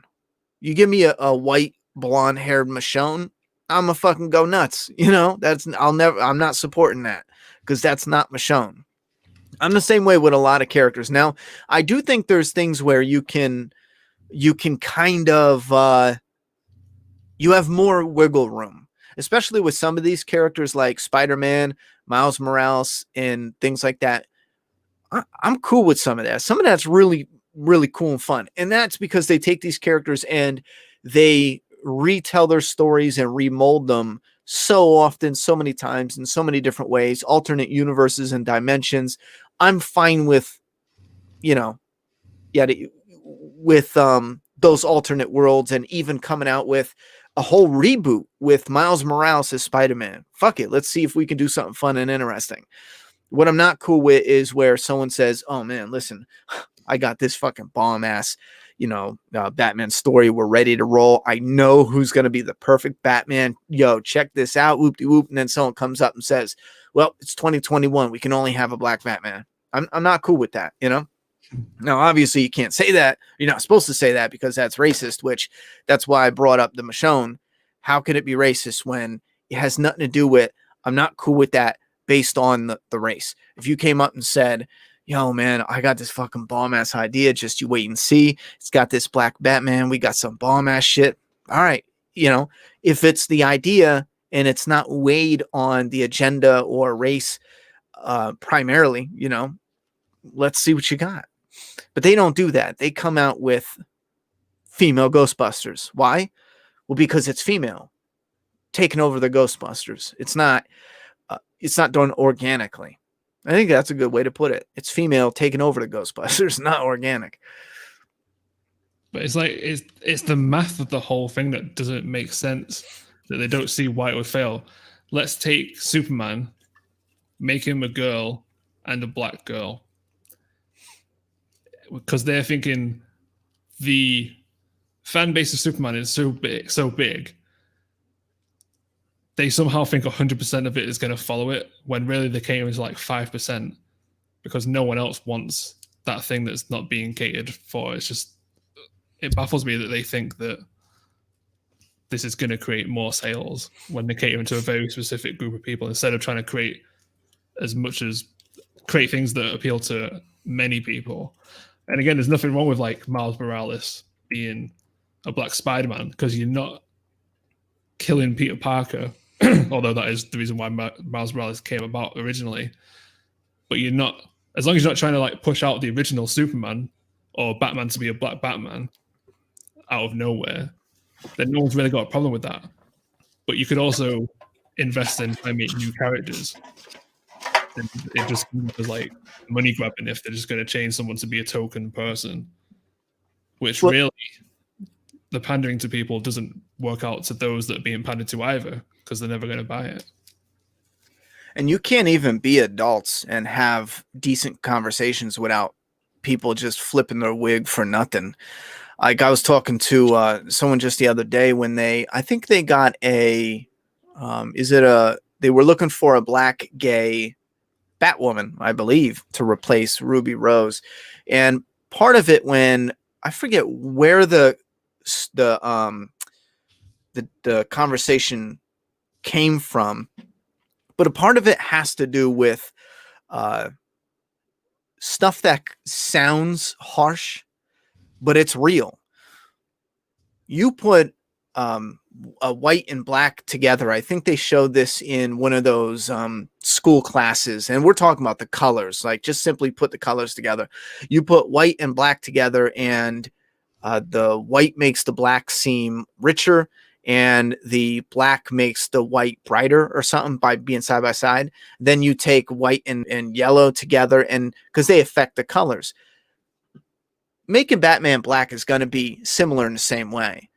You give me a white blonde-haired Michonne, I'm a fucking go nuts. I'm not supporting that, because that's not Michonne. I'm the same way with a lot of characters. Now, I do think there's things where you can kind of you have more wiggle room, especially with some of these characters like Spider-Man, Miles Morales, and things like that. I'm cool with some of that. Some of that's really, really cool and fun. And that's because they take these characters and they retell their stories and remold them so often, so many times, in so many different ways, alternate universes and dimensions. I'm fine with, you know, yeah, with those alternate worlds, and even coming out with a whole reboot with Miles Morales as Spider-Man. Fuck it. Let's see if we can do something fun and interesting. What I'm not cool with is where someone says, oh man, listen, I got this fucking bomb ass, Batman story. We're ready to roll. I know who's going to be the perfect Batman. Yo, check this out. Whoop de whoop. And then someone comes up and says, well, it's 2021. We can only have a black Batman. I'm not cool with that, Now, obviously, you can't say that. You're not supposed to say that because that's racist, which that's why I brought up the Michonne. How could it be racist when it has nothing to do with, I'm not cool with that based on the race. If you came up and said, yo, man, I got this fucking bomb-ass idea, just you wait and see. It's got this black Batman. We got some bomb-ass shit. All right. If it's the idea and it's not weighed on the agenda or race primarily, let's see what you got. But they don't do that. They come out with female Ghostbusters. Why? Well, because it's female taking over the Ghostbusters. It's not done organically. I think that's a good way to put it. It's female taking over the Ghostbusters, not organic. But it's like it's the math of the whole thing that doesn't make sense, that they don't see why it would fail. Let's take Superman, make him a girl and a black girl. Because they're thinking the fan base of Superman is so big, they somehow think 100% of it is going to follow it, when really the catering is like 5%, because no one else wants that thing that's not being catered for. It baffles me that they think that this is going to create more sales when they cater into a very specific group of people, instead of trying to create things that appeal to many people. And again, there's nothing wrong with like Miles Morales being a black Spider-Man, because you're not killing Peter Parker, although that is the reason why Miles Morales came about originally. But you're not, as long as you're not trying to like push out the original Superman or Batman to be a black Batman out of nowhere, then no one's really got a problem with that. But you could also invest in and make new characters. And it just was like money grabbing if they're just going to change someone to be a token person, which really, the pandering to people doesn't work out to those that are being pandered to either, because they're never going to buy it. And you can't even be adults and have decent conversations without people just flipping their wig for nothing. Like I was talking to someone just the other day when I think they got they were looking for a black gay Batwoman, I believe, to replace Ruby Rose. And part of it, when I forget where the conversation came from, but a part of it has to do with stuff that sounds harsh, but it's real. You put a white and black together. I think they showed this in one of those school classes, and we're talking about the colors, like just simply put the colors together. You put white and black together, and the white makes the black seem richer, and the black makes the white brighter or something by being side by side. Then you take white and yellow together, and because they affect the colors. Making Batman black is going to be similar in the same way.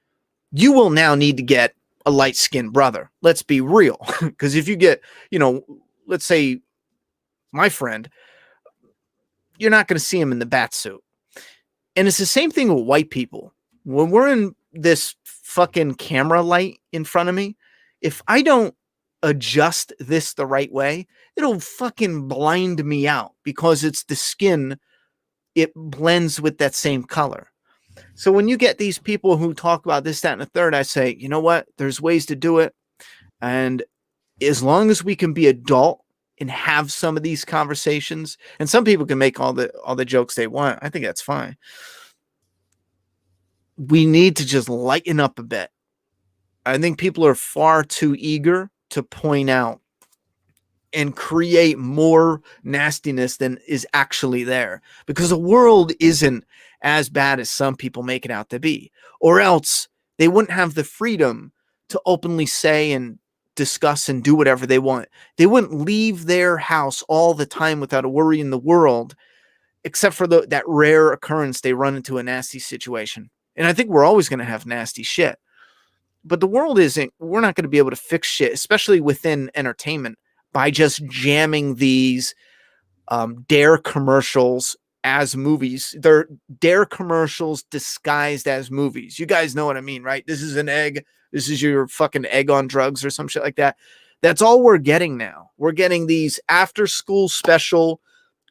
You will now need to get a light-skinned brother. Let's be real. Because if you get, let's say my friend, you're not going to see him in the bat suit. And it's the same thing with white people. When we're in this fucking camera light in front of me, if I don't adjust this the right way, it'll fucking blind me out, because it's the skin. It blends with that same color. So when you get these people who talk about this, that, and the third, I say, you know what? There's ways to do it. And as long as we can be adult and have some of these conversations. And some people can make all the jokes they want. I think that's fine. We need to just lighten up a bit. I think people are far too eager to point out and create more nastiness than is actually there, because the world isn't as bad as some people make it out to be, or else they wouldn't have the freedom to openly say and discuss and do whatever they want. They wouldn't leave their house all the time without a worry in the world, except for that rare occurrence they run into a nasty situation. And I think we're always going to have nasty shit, but the world isn't, we're not going to be able to fix shit, especially within entertainment, by just jamming these Dare commercials as movies. They're Dare commercials disguised as movies. You guys know what I mean, right? This is an egg. This is your fucking egg on drugs or some shit like that. That's all we're getting now. We're getting these after school special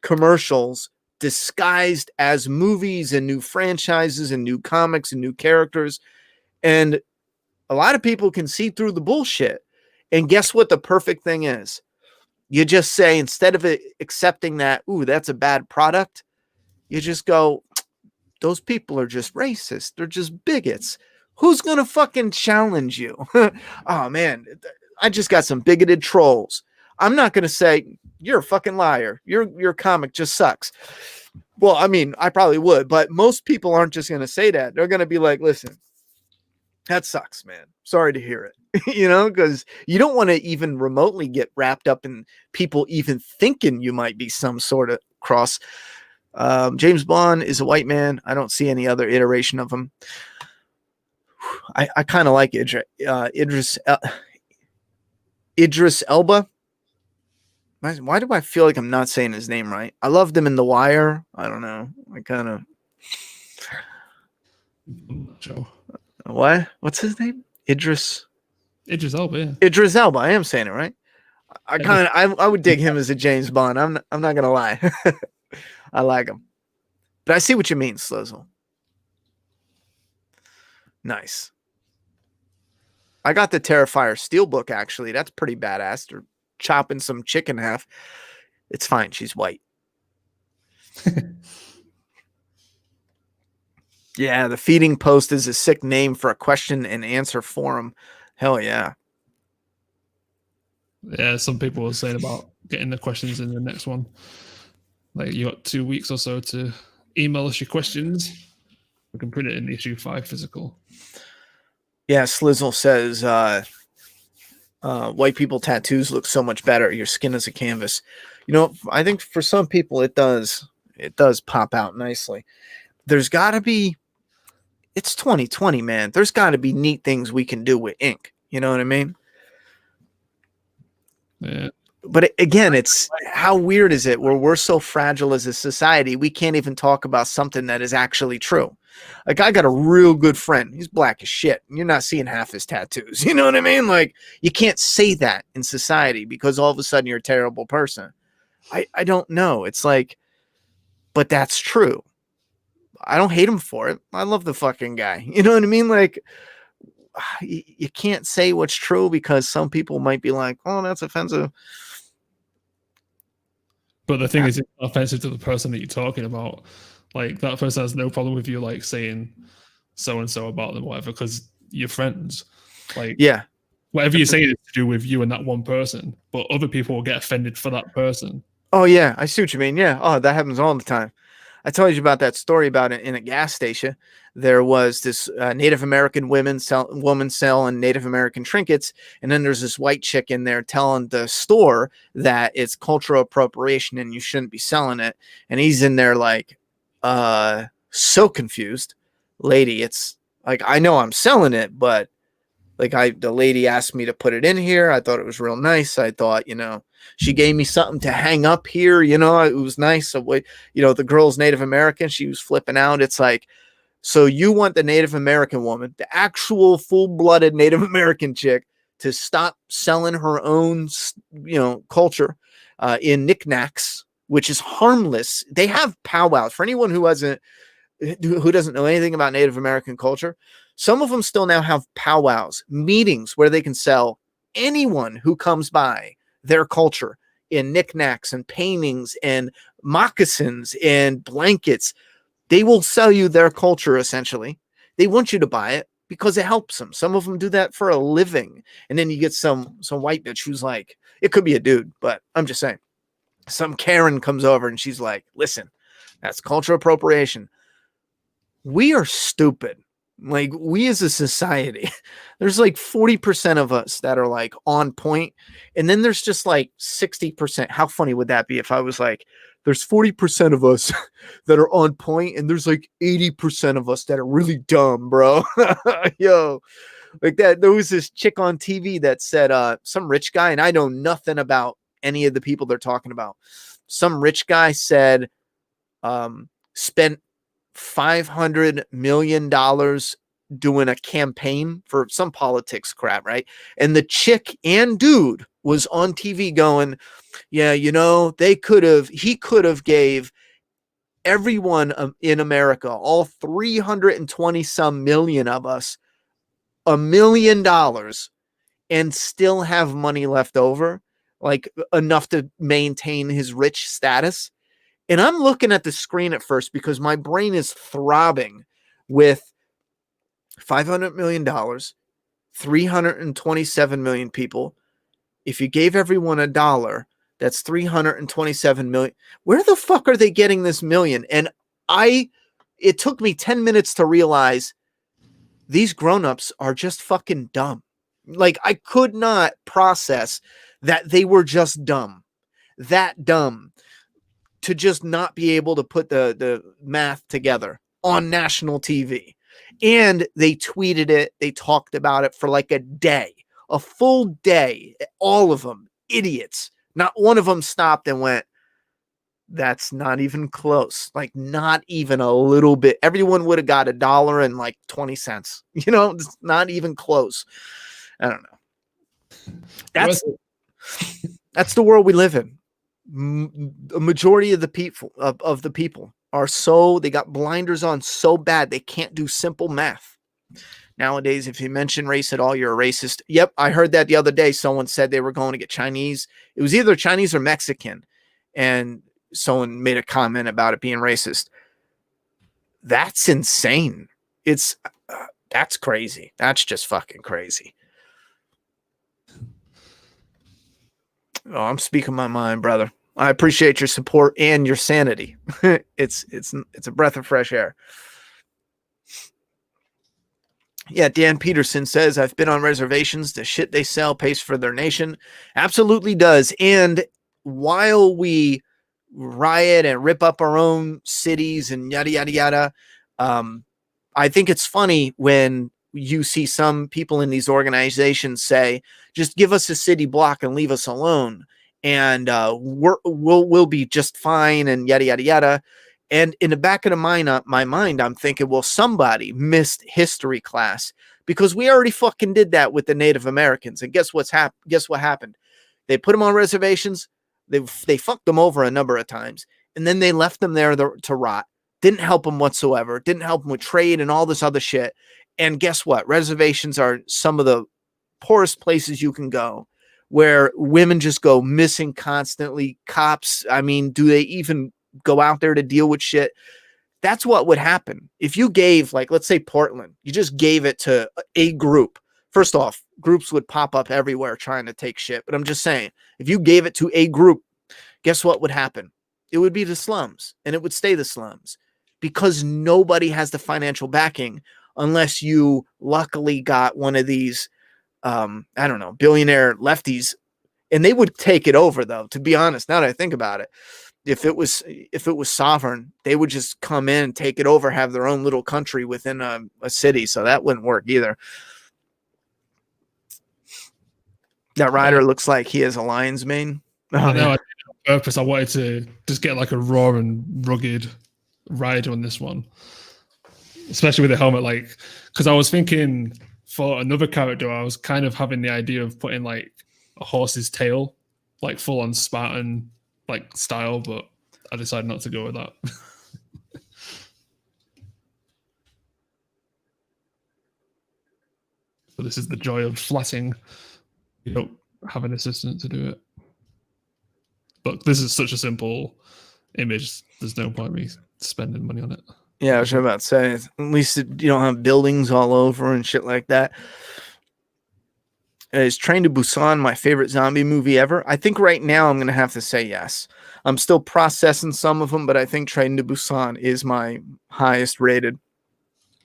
commercials disguised as movies and new franchises and new comics and new characters. And a lot of people can see through the bullshit. And guess what the perfect thing is? You just say, instead of accepting that, ooh, that's a bad product, you just go, those people are just racist. They're just bigots. Who's going to fucking challenge you? Oh, man, I just got some bigoted trolls. I'm not going to say, you're a fucking liar. Your comic just sucks. Well, I mean, I probably would, but most people aren't just going to say that. They're going to be like, listen, that sucks, man. Sorry to hear it. You know, because you don't want to even remotely get wrapped up in people even thinking you might be some sort of cross. James Bond is a white man. I don't see any other iteration of him. I kind of like Idris Elba. Why do I feel like I'm not saying his name right? I loved him in The Wire. I don't know. I kind of. Joe. What? What's his name? Idris Elba. Yeah. Idris Elba. I am saying it right. I would dig him as a James Bond. I'm not gonna lie. I like him, but I see what you mean, Slizzle. Nice. I got the Terrifier Steelbook, actually. That's pretty badass. They're chopping some chick in half. It's fine. She's white. Yeah, the feeding post is a sick name for a question and answer forum. Hell yeah. Yeah, some people were saying about getting the questions in the next one. Like, you got 2 weeks or so to email us your questions. We can put it in the issue 5 physical. Yeah, Slizzle says, white people tattoos look so much better. Your skin is a canvas. You know, I think for some people it does pop out nicely. There's got to be, it's 2020, man. There's got to be neat things we can do with ink. You know what I mean? Yeah. But again, it's how weird is it where we're so fragile as a society, we can't even talk about something that is actually true. Like, I got a real good friend. He's black as shit. And you're not seeing half his tattoos. You know what I mean? Like, you can't say that in society because all of a sudden you're a terrible person. I don't know. It's like, but that's true. I don't hate him for it. I love the fucking guy. You know what I mean? Like, you can't say what's true because some people might be like, oh, that's offensive. But the thing is, it's offensive to the person that you're talking about. Like, that person has no problem with you, like, saying so-and-so about them, whatever, because you're friends. Like, yeah, whatever you're saying is to do with you and that one person, but other people will get offended for that person. Oh, yeah, I see what you mean. Yeah. Oh, that happens all the time. I told you about that story about it in a gas station. There was this Native American woman selling Native American trinkets. And then there's this white chick in there telling the store that it's cultural appropriation and you shouldn't be selling it. And he's in there like, so confused. Lady, it's like, I know I'm selling it, but like the lady asked me to put it in here. I thought it was real nice. I thought, you know, she gave me something to hang up here. You know, it was nice. So, you know, the girl's Native American. She was flipping out. It's like, so you want the Native American woman, the actual full-blooded Native American chick, to stop selling her own, you know, culture in knickknacks, which is harmless. They have powwows. For anyone who doesn't know anything about Native American culture, some of them still now have powwows, meetings where they can sell anyone who comes by their culture and knickknacks and paintings and moccasins and blankets. They will sell you their culture, essentially. They want you to buy it because it helps them. Some of them do that for a living. And then you get some white bitch who's like, it could be a dude, but I'm just saying, some Karen comes over and she's like, listen, that's cultural appropriation. We are stupid. Like, we as a society, there's like 40% of us that are like on point, and then there's just like 60%. How funny would that be if I was like, there's 40% of us that are on point, and there's like 80% of us that are really dumb, bro. Yo, like that. There was this chick on TV that said, some rich guy, and I know nothing about any of the people they're talking about. Some rich guy said, spent $500 million doing a campaign for some politics crap, right? And the chick and dude was on TV going, yeah, you know, he could have gave everyone in America, all 320 some million of us, $1 million and still have money left over, like enough to maintain his rich status. And I'm looking at the screen at first because my brain is throbbing with $500 million, 327 million people. If you gave everyone $1, that's 327 million. Where the fuck are they getting this million? And it took me 10 minutes to realize these grown-ups are just fucking dumb. Like, I could not process that they were just dumb. That dumb to just not be able to put the math together on national TV. And they tweeted it. They talked about it for like a day, a full day. All of them, idiots. Not one of them stopped and went, that's not even close. Like, not even a little bit. Everyone would have got $1.20. You know, it's not even close. I don't know. That's the world we live in. A majority of the people are they got blinders on so bad they can't do simple math. Nowadays, if you mention race at all, you're a racist. Yep, I heard that the other day. Someone said they were going to get Chinese. It was either Chinese or Mexican, and someone made a comment about it being racist. That's insane. That's crazy. That's just fucking crazy. Oh, I'm speaking my mind, brother. I appreciate your support and your sanity. It's a breath of fresh air. Yeah, Dan Peterson says, I've been on reservations. The shit they sell pays for their nation. Absolutely does. And while we riot and rip up our own cities and yada, yada, yada, I think it's funny when you see some people in these organizations say, just give us a city block and leave us alone, and we'll be just fine, and yada, yada, yada. And in the back of my mind, I'm thinking, well, somebody missed history class, because we already fucking did that with the Native Americans. And guess what happened? They put them on reservations. They fucked them over a number of times, and then they left them there to rot. Didn't help them whatsoever. Didn't help them with trade and all this other shit. And guess what? Reservations are some of the poorest places you can go, where women just go missing constantly. Cops, I mean, do they even go out there to deal with shit? That's what would happen if you gave, like, let's say Portland, you just gave it to a group. First off, groups would pop up everywhere trying to take shit. But I'm just saying, if you gave it to a group, guess what would happen? It would be the slums, and it would stay the slums, because nobody has the financial backing unless you luckily got one of these, I don't know, billionaire lefties, and they would take it over, though, to be honest. Now that I think about it, if it was sovereign, they would just come in and take it over, have their own little country within a city. So that wouldn't work either. That rider looks like he has a lion's mane. I know. On purpose, I wanted to just get like a raw and rugged rider on this one, especially with the helmet. Like, because I was thinking for another character, I was kind of having the idea of putting like a horse's tail, like full on Spartan like style, but I decided not to go with that. So this is the joy of flatting. You don't have an assistant to do it. But this is such a simple image. There's no point me spending money on it. Yeah, I was about to say, at least you don't have buildings all over and shit like that. Is Train to Busan my favorite zombie movie ever? I think right now I'm going to have to say yes. I'm still processing some of them, but I think Train to Busan is my highest rated.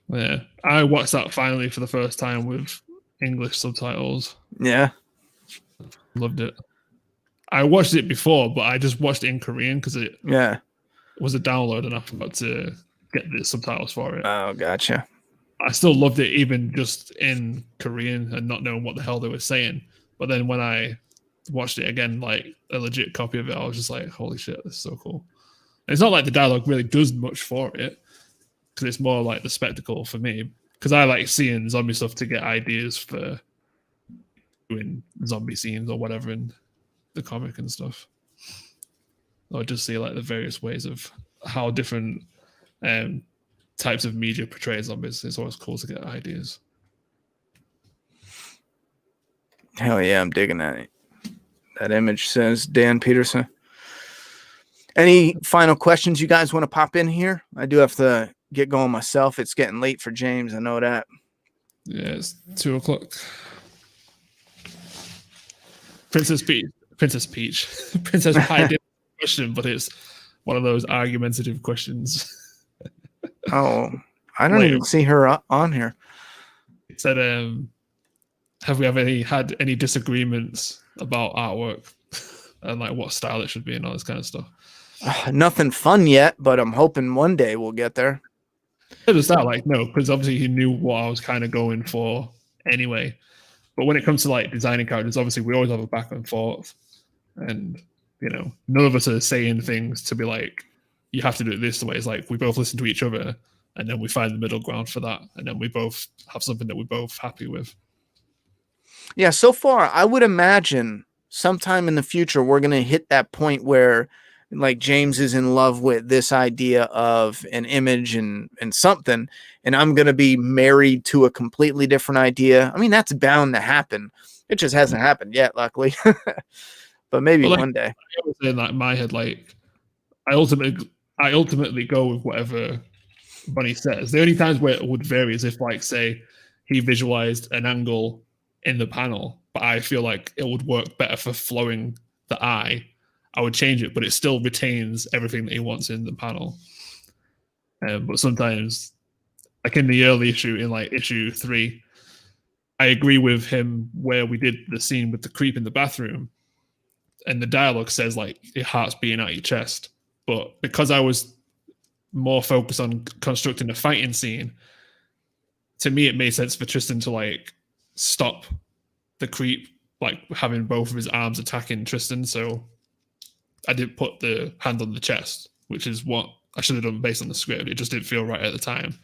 Yeah, I watched that finally for the first time with English subtitles. Yeah. Loved it. I watched it before, but I just watched it in Korean because it was a download and I forgot to get the subtitles for it. Oh, gotcha. I still loved it even just in Korean and not knowing what the hell they were saying. But then when I watched it again, like a legit copy of it, I was just like, holy shit, this is so cool. And it's not like the dialogue really does much for it, because it's more like the spectacle for me. Because I like seeing zombie stuff to get ideas for doing zombie scenes or whatever in the comic and stuff. Or just see like the various ways of how different types of media portray zombies. It's always cool to get ideas. Hell yeah, I'm digging that. That image, says Dan Peterson. Any final questions you guys want to pop in here? I do have to get going myself. It's getting late for James. I know that. Yeah, it's 2:00. Princess Peach. Princess Pie did a question, but it's one of those argumentative questions. Oh, I don't even see her on here. It said, have we had any disagreements about artwork and like what style it should be and all this kind of stuff? Nothing fun yet, but I'm hoping one day we'll get there. At the start, like, no, because obviously he knew what I was kind of going for anyway. But when it comes to like designing characters, obviously we always have a back and forth. And, you know, none of us are saying things to be like, you have to do it this way. It's like we both listen to each other and then we find the middle ground for that. And then we both have something that we're both happy with. Yeah, so far, I would imagine sometime in the future, we're going to hit that point where like James is in love with this idea of an image and something, and I'm going to be married to a completely different idea. I mean, that's bound to happen. It just hasn't happened yet, luckily. But maybe one day. I was in like my head, like I ultimately go with whatever Bunny says. The only times where it would vary is if, like, say, he visualized an angle in the panel, but I feel like it would work better for flowing the eye. I would change it, but it still retains everything that he wants in the panel. But sometimes, like in the early issue, in like issue 3, I agree with him where we did the scene with the creep in the bathroom, and the dialogue says like your heart's beating out your chest. But because I was more focused on constructing a fighting scene, to me it made sense for Tristan to like stop the creep, like having both of his arms attacking Tristan. So I didn't put the hand on the chest, which is what I should have done based on the script. It just didn't feel right at the time.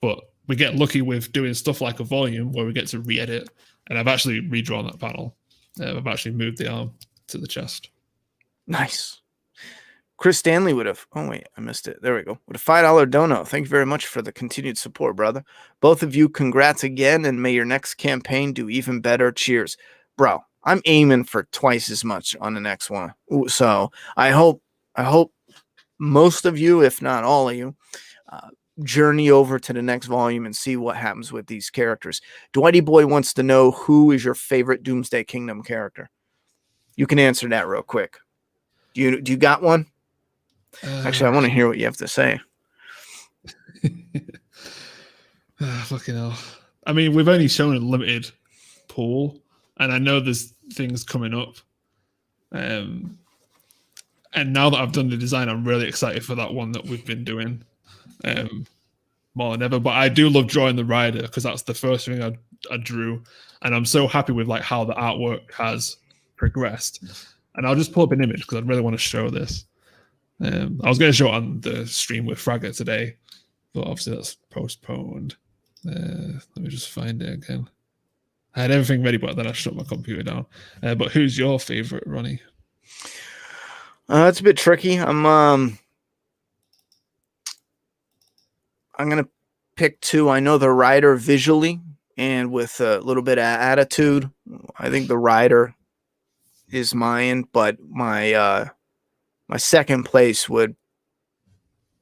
But we get lucky with doing stuff like a volume where we get to re-edit, and I've actually redrawn that panel. I've actually moved the arm to the chest. Nice. Chris Stanley would have, oh wait, I missed it. There we go. With a $5 dono. Thank you very much for the continued support, brother. Both of you, congrats again, and may your next campaign do even better. Cheers. Bro, I'm aiming for twice as much on the next one. So I hope most of you, if not all of you, journey over to the next volume and see what happens with these characters. Dwighty Boy wants to know, who is your favorite Doomsday Kingdom character? You can answer that real quick. Do you got one? Actually, I want to hear what you have to say. Fucking hell. I mean, we've only shown a limited pool, and I know there's things coming up. And now that I've done the design, I'm really excited for that one that we've been doing more than ever. But I do love drawing the rider, because that's the first thing I drew, and I'm so happy with like how the artwork has progressed. And I'll just pull up an image because I really want to show this. I was going to show it on the stream with Fragger today, but obviously that's postponed. Let me just find it again. I had everything ready, but then I shut my computer down. But who's your favorite, Ronnie? It's a bit tricky. I'm gonna pick two. I know the rider visually and with a little bit of attitude. I think the rider is mine, but my second place would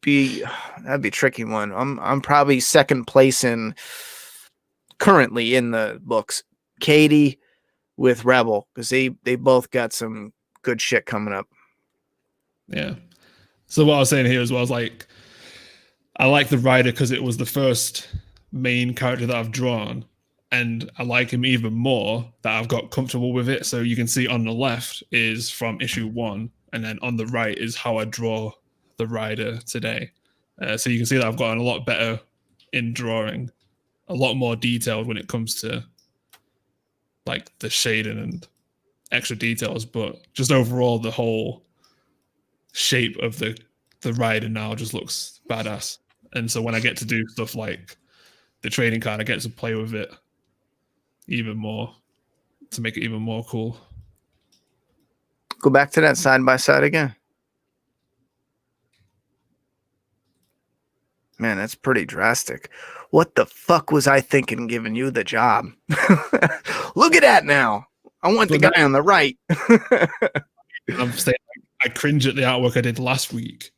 be that'd be a tricky one. I'm probably second place in currently in the books. Katie with Rebel, because they both got some good shit coming up. Yeah. So what I was saying here as well is like, I like the Rider because it was the first main character that I've drawn, and I like him even more that I've got comfortable with it. So you can see on the left is from issue 1, and then on the right is how I draw the Rider today. So you can see that I've gotten a lot better in drawing, a lot more detailed when it comes to like the shading and extra details, but just overall the whole shape of the Rider now just looks badass. And so when I get to do stuff like the trading card, I get to play with it even more to make it even more cool. Go back to that side by side again. Man, that's pretty drastic. What the fuck was I thinking giving you the job? Look at that now. I want the guy on the right. I'm saying I cringe at the artwork I did last week.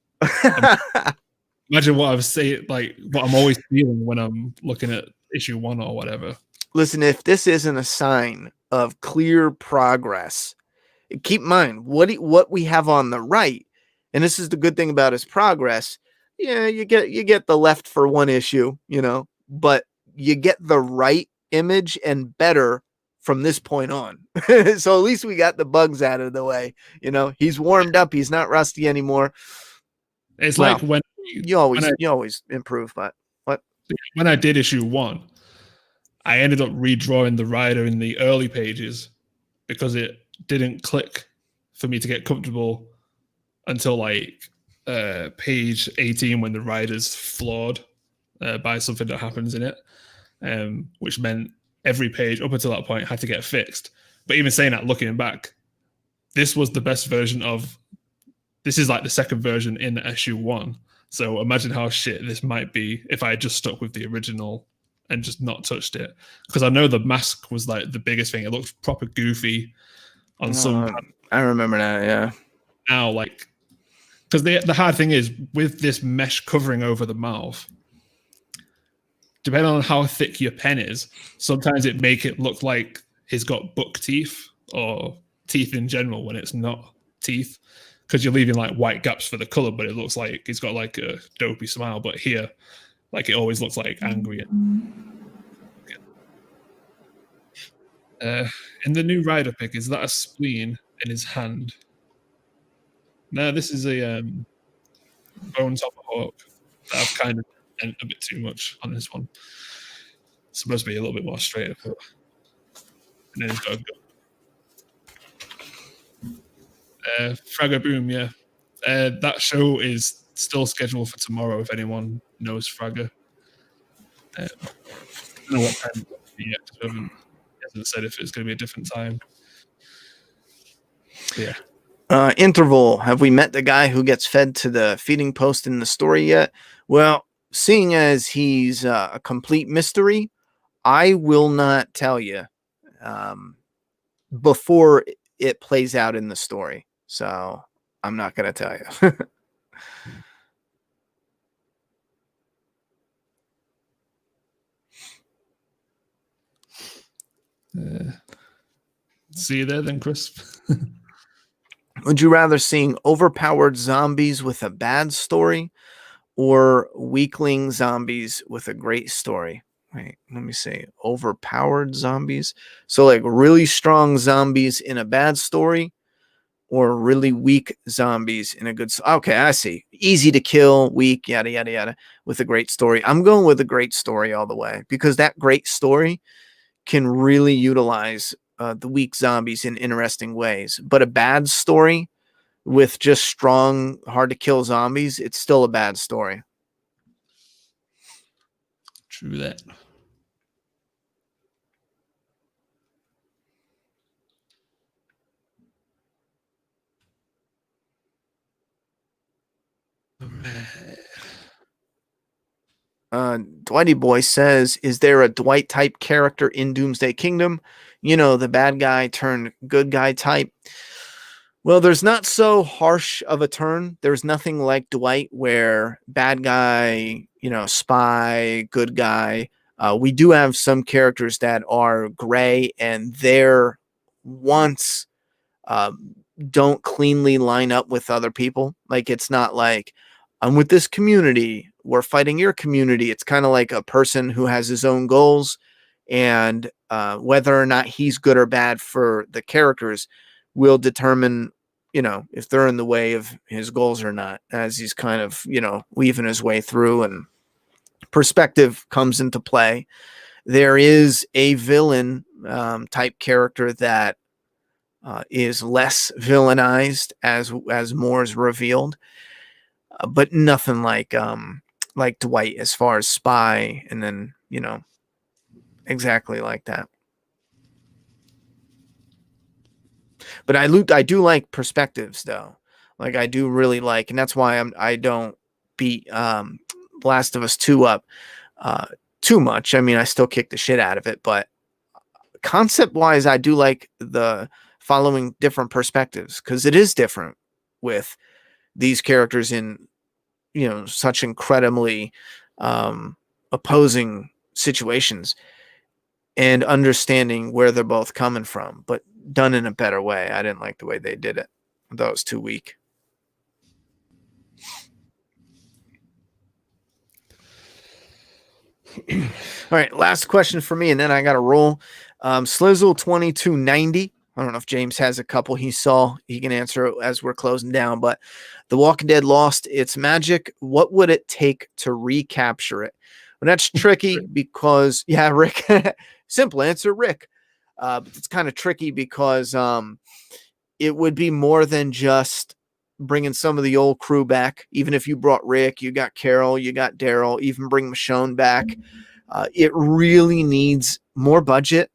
Imagine what I was saying, like what I'm always feeling when I'm looking at issue 1 or whatever. Listen, if this isn't a sign of clear progress, keep in mind what we have on the right, and this is the good thing about his progress. Yeah, you get the left for one issue, but you get the right image and better from this point on. So at least we got the bugs out of the way. He's warmed up. He's not rusty anymore. It's like when you always improve, but when I did issue 1, I ended up redrawing the Rider in the early pages because it didn't click for me to get comfortable until like page 18 when the Rider's flawed by something that happens in it, which meant every page up until that point had to get fixed. But even saying that, looking back, this was the best version of. This is like the second version in issue 1. So imagine how shit this might be if I had just stuck with the original and just not touched it. Because I know the mask was like the biggest thing. It looked proper goofy on some. I remember that, yeah. Now, like, because the hard thing is with this mesh covering over the mouth, depending on how thick your pen is, sometimes it make it look like he's got buck teeth or teeth in general when it's not teeth. Because you're leaving like white gaps for the color, but it looks like he's got like a dopey smile. But here, like it always looks like angry. In the new Rider pick, is that a spleen in his hand? No, this is a bones of a hawk that I've kind of bent a bit too much on this one. It's supposed to be a little bit more straight, but and then he's got a gun. Fragger Boom, yeah. That show is still scheduled for tomorrow if anyone knows Fragger. I don't know what time it's going to be yet. He hasn't said if it's going to be a different time. But yeah. Interval. Have we met the guy who gets fed to the feeding post in the story yet? Well, seeing as he's a complete mystery, I will not tell you before it plays out in the story. So I'm not going to tell you. See you there then, Chris. Would you rather seeing overpowered zombies with a bad story or weakling zombies with a great story? Wait, let me see. Overpowered zombies. So like really strong zombies in a bad story or really weak zombies in a good. Okay, I see. Easy to kill, weak, yada, yada, yada, with a great story. I'm going with a great story all the way because that great story can really utilize the weak zombies in interesting ways. But a bad story with just strong, hard to kill zombies, it's still a bad story. True that. Dwighty Boy says, is there a Dwight type character in Doomsday Kingdom? You know, the bad guy turned good guy type. Well, there's not so harsh of a turn. There's nothing like Dwight where bad guy, you know, spy, good guy. We do have some characters that are gray and their wants don't cleanly line up with other people. Like, it's not like I'm with this community, we're fighting your community. It's kind of like a person who has his own goals, and whether or not he's good or bad for the characters will determine, you know, if they're in the way of his goals or not, as he's kind of, you know, weaving his way through, and perspective comes into play. There is a villain type character that is less villainized as more is revealed, but nothing like Dwight as far as spy, and then, you know, exactly like that. But I do like perspectives though. Like, I do really like, and that's why I don't beat Last of Us 2 up too much. I mean, I still kick the shit out of it, but concept wise, I do like the following different perspectives, because it is different with these characters in, you know, such incredibly opposing situations, and understanding where they're both coming from, but done in a better way. I didn't like the way they did it. I thought it was too weak. All right, last question for me, and then I got to roll. Slizzle 2290. I don't know if James has a couple he saw. He can answer it as we're closing down. But The Walking Dead lost its magic. What would it take to recapture it? Well, that's tricky because, yeah, Rick. Simple answer, Rick. But it's kind of tricky because it would be more than just bringing some of the old crew back. Even if you brought Rick, you got Carol, you got Daryl, even bring Michonne back. It really needs more budget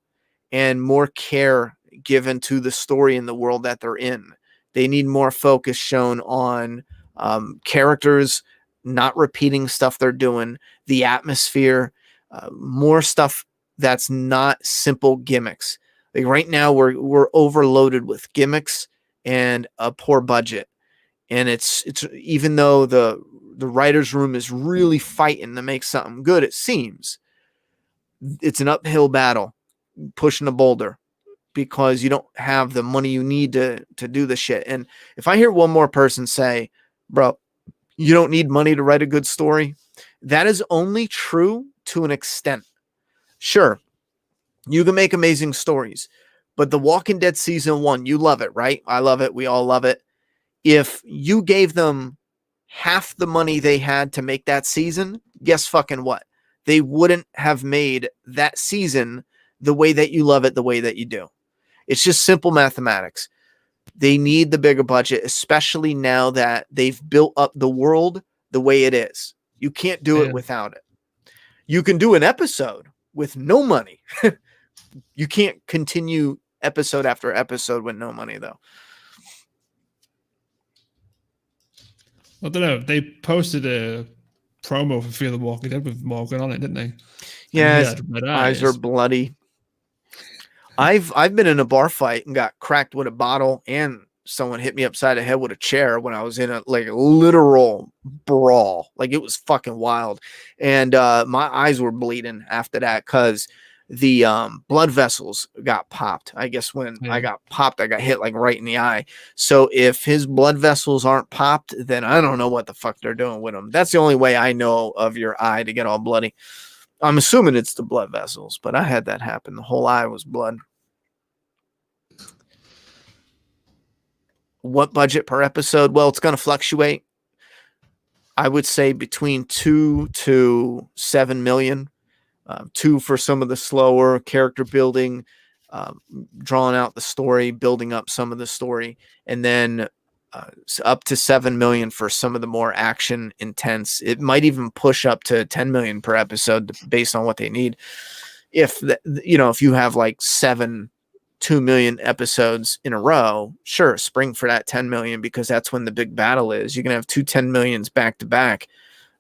and more care given to the story and the world that they're in. They need more focus shown on characters not repeating stuff they're doing, the atmosphere, more stuff that's not simple gimmicks. Like right now, we're overloaded with gimmicks and a poor budget, and it's even though the writers' room is really fighting to make something good, it seems it's an uphill battle pushing a boulder, because you don't have the money you need to do the shit. And if I hear one more person say, bro, you don't need money to write a good story, that is only true to an extent. Sure, you can make amazing stories, but The Walking Dead season 1, you love it, right? I love it. We all love it. If you gave them half the money they had to make that season, guess fucking what? They wouldn't have made that season the way that you love it, the way that you do. It's just simple mathematics. They need the bigger budget, especially now that they've built up the world the way it is. You can't do it without it. You can do an episode with no money. You can't continue episode after episode with no money, though. I don't know. They posted a promo for Fear the Walking Dead with Morgan on it, didn't they? Yeah, his eyes are bloody. I've been in a bar fight and got cracked with a bottle, and someone hit me upside the head with a chair when I was in a literal brawl. Like, it was fucking wild. And my eyes were bleeding after that because the blood vessels got popped. I guess when I got popped, I got hit like right in the eye. So if his blood vessels aren't popped, then I don't know what the fuck they're doing with them. That's the only way I know of your eye to get all bloody. I'm assuming it's the blood vessels, but I had that happen. The whole eye was blood. What budget per episode? Well, it's going to fluctuate. I would say between 2 to 7 million. 2 for some of the slower character building, drawing out the story, building up some of the story, and then up to 7 million for some of the more action intense. It might even push up to 10 million per episode based on what they need. If you have like 2 million episodes in a row, sure, spring for that 10 million, because that's when the big battle is. You can have 2 10 millions back to back.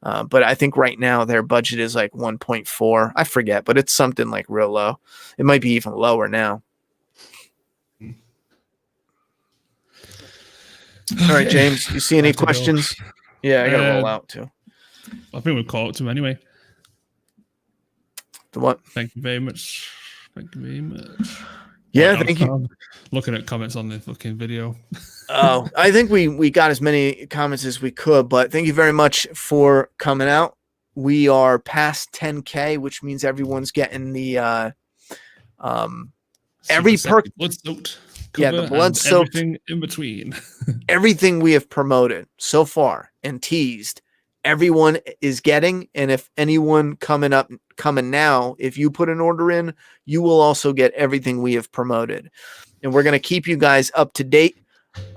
But I think right now their budget is like 1.4. I forget, but it's something like real low. It might be even lower now. All right, James, you see any questions? Yeah, I got to roll out too. I think we've caught up to him anyway. The what? Thank you very much. Thank you very much. Yeah, thank you. I'm looking at comments on the fucking video. Oh, I think we got as many comments as we could, but thank you very much for coming out. We are past 10K, which means everyone's getting the every perk. Blood soaked. Yeah, the blood soaked. Everything in between. Everything we have promoted so far and teased, everyone is getting. And if anyone coming now, if you put an order in, you will also get everything we have promoted. And we're going to keep you guys up to date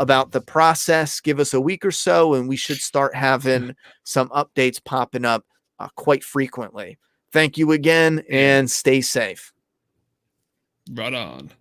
about the process. Give us a week or so, and we should start having some updates popping up quite frequently. Thank you again, and stay safe. Right on.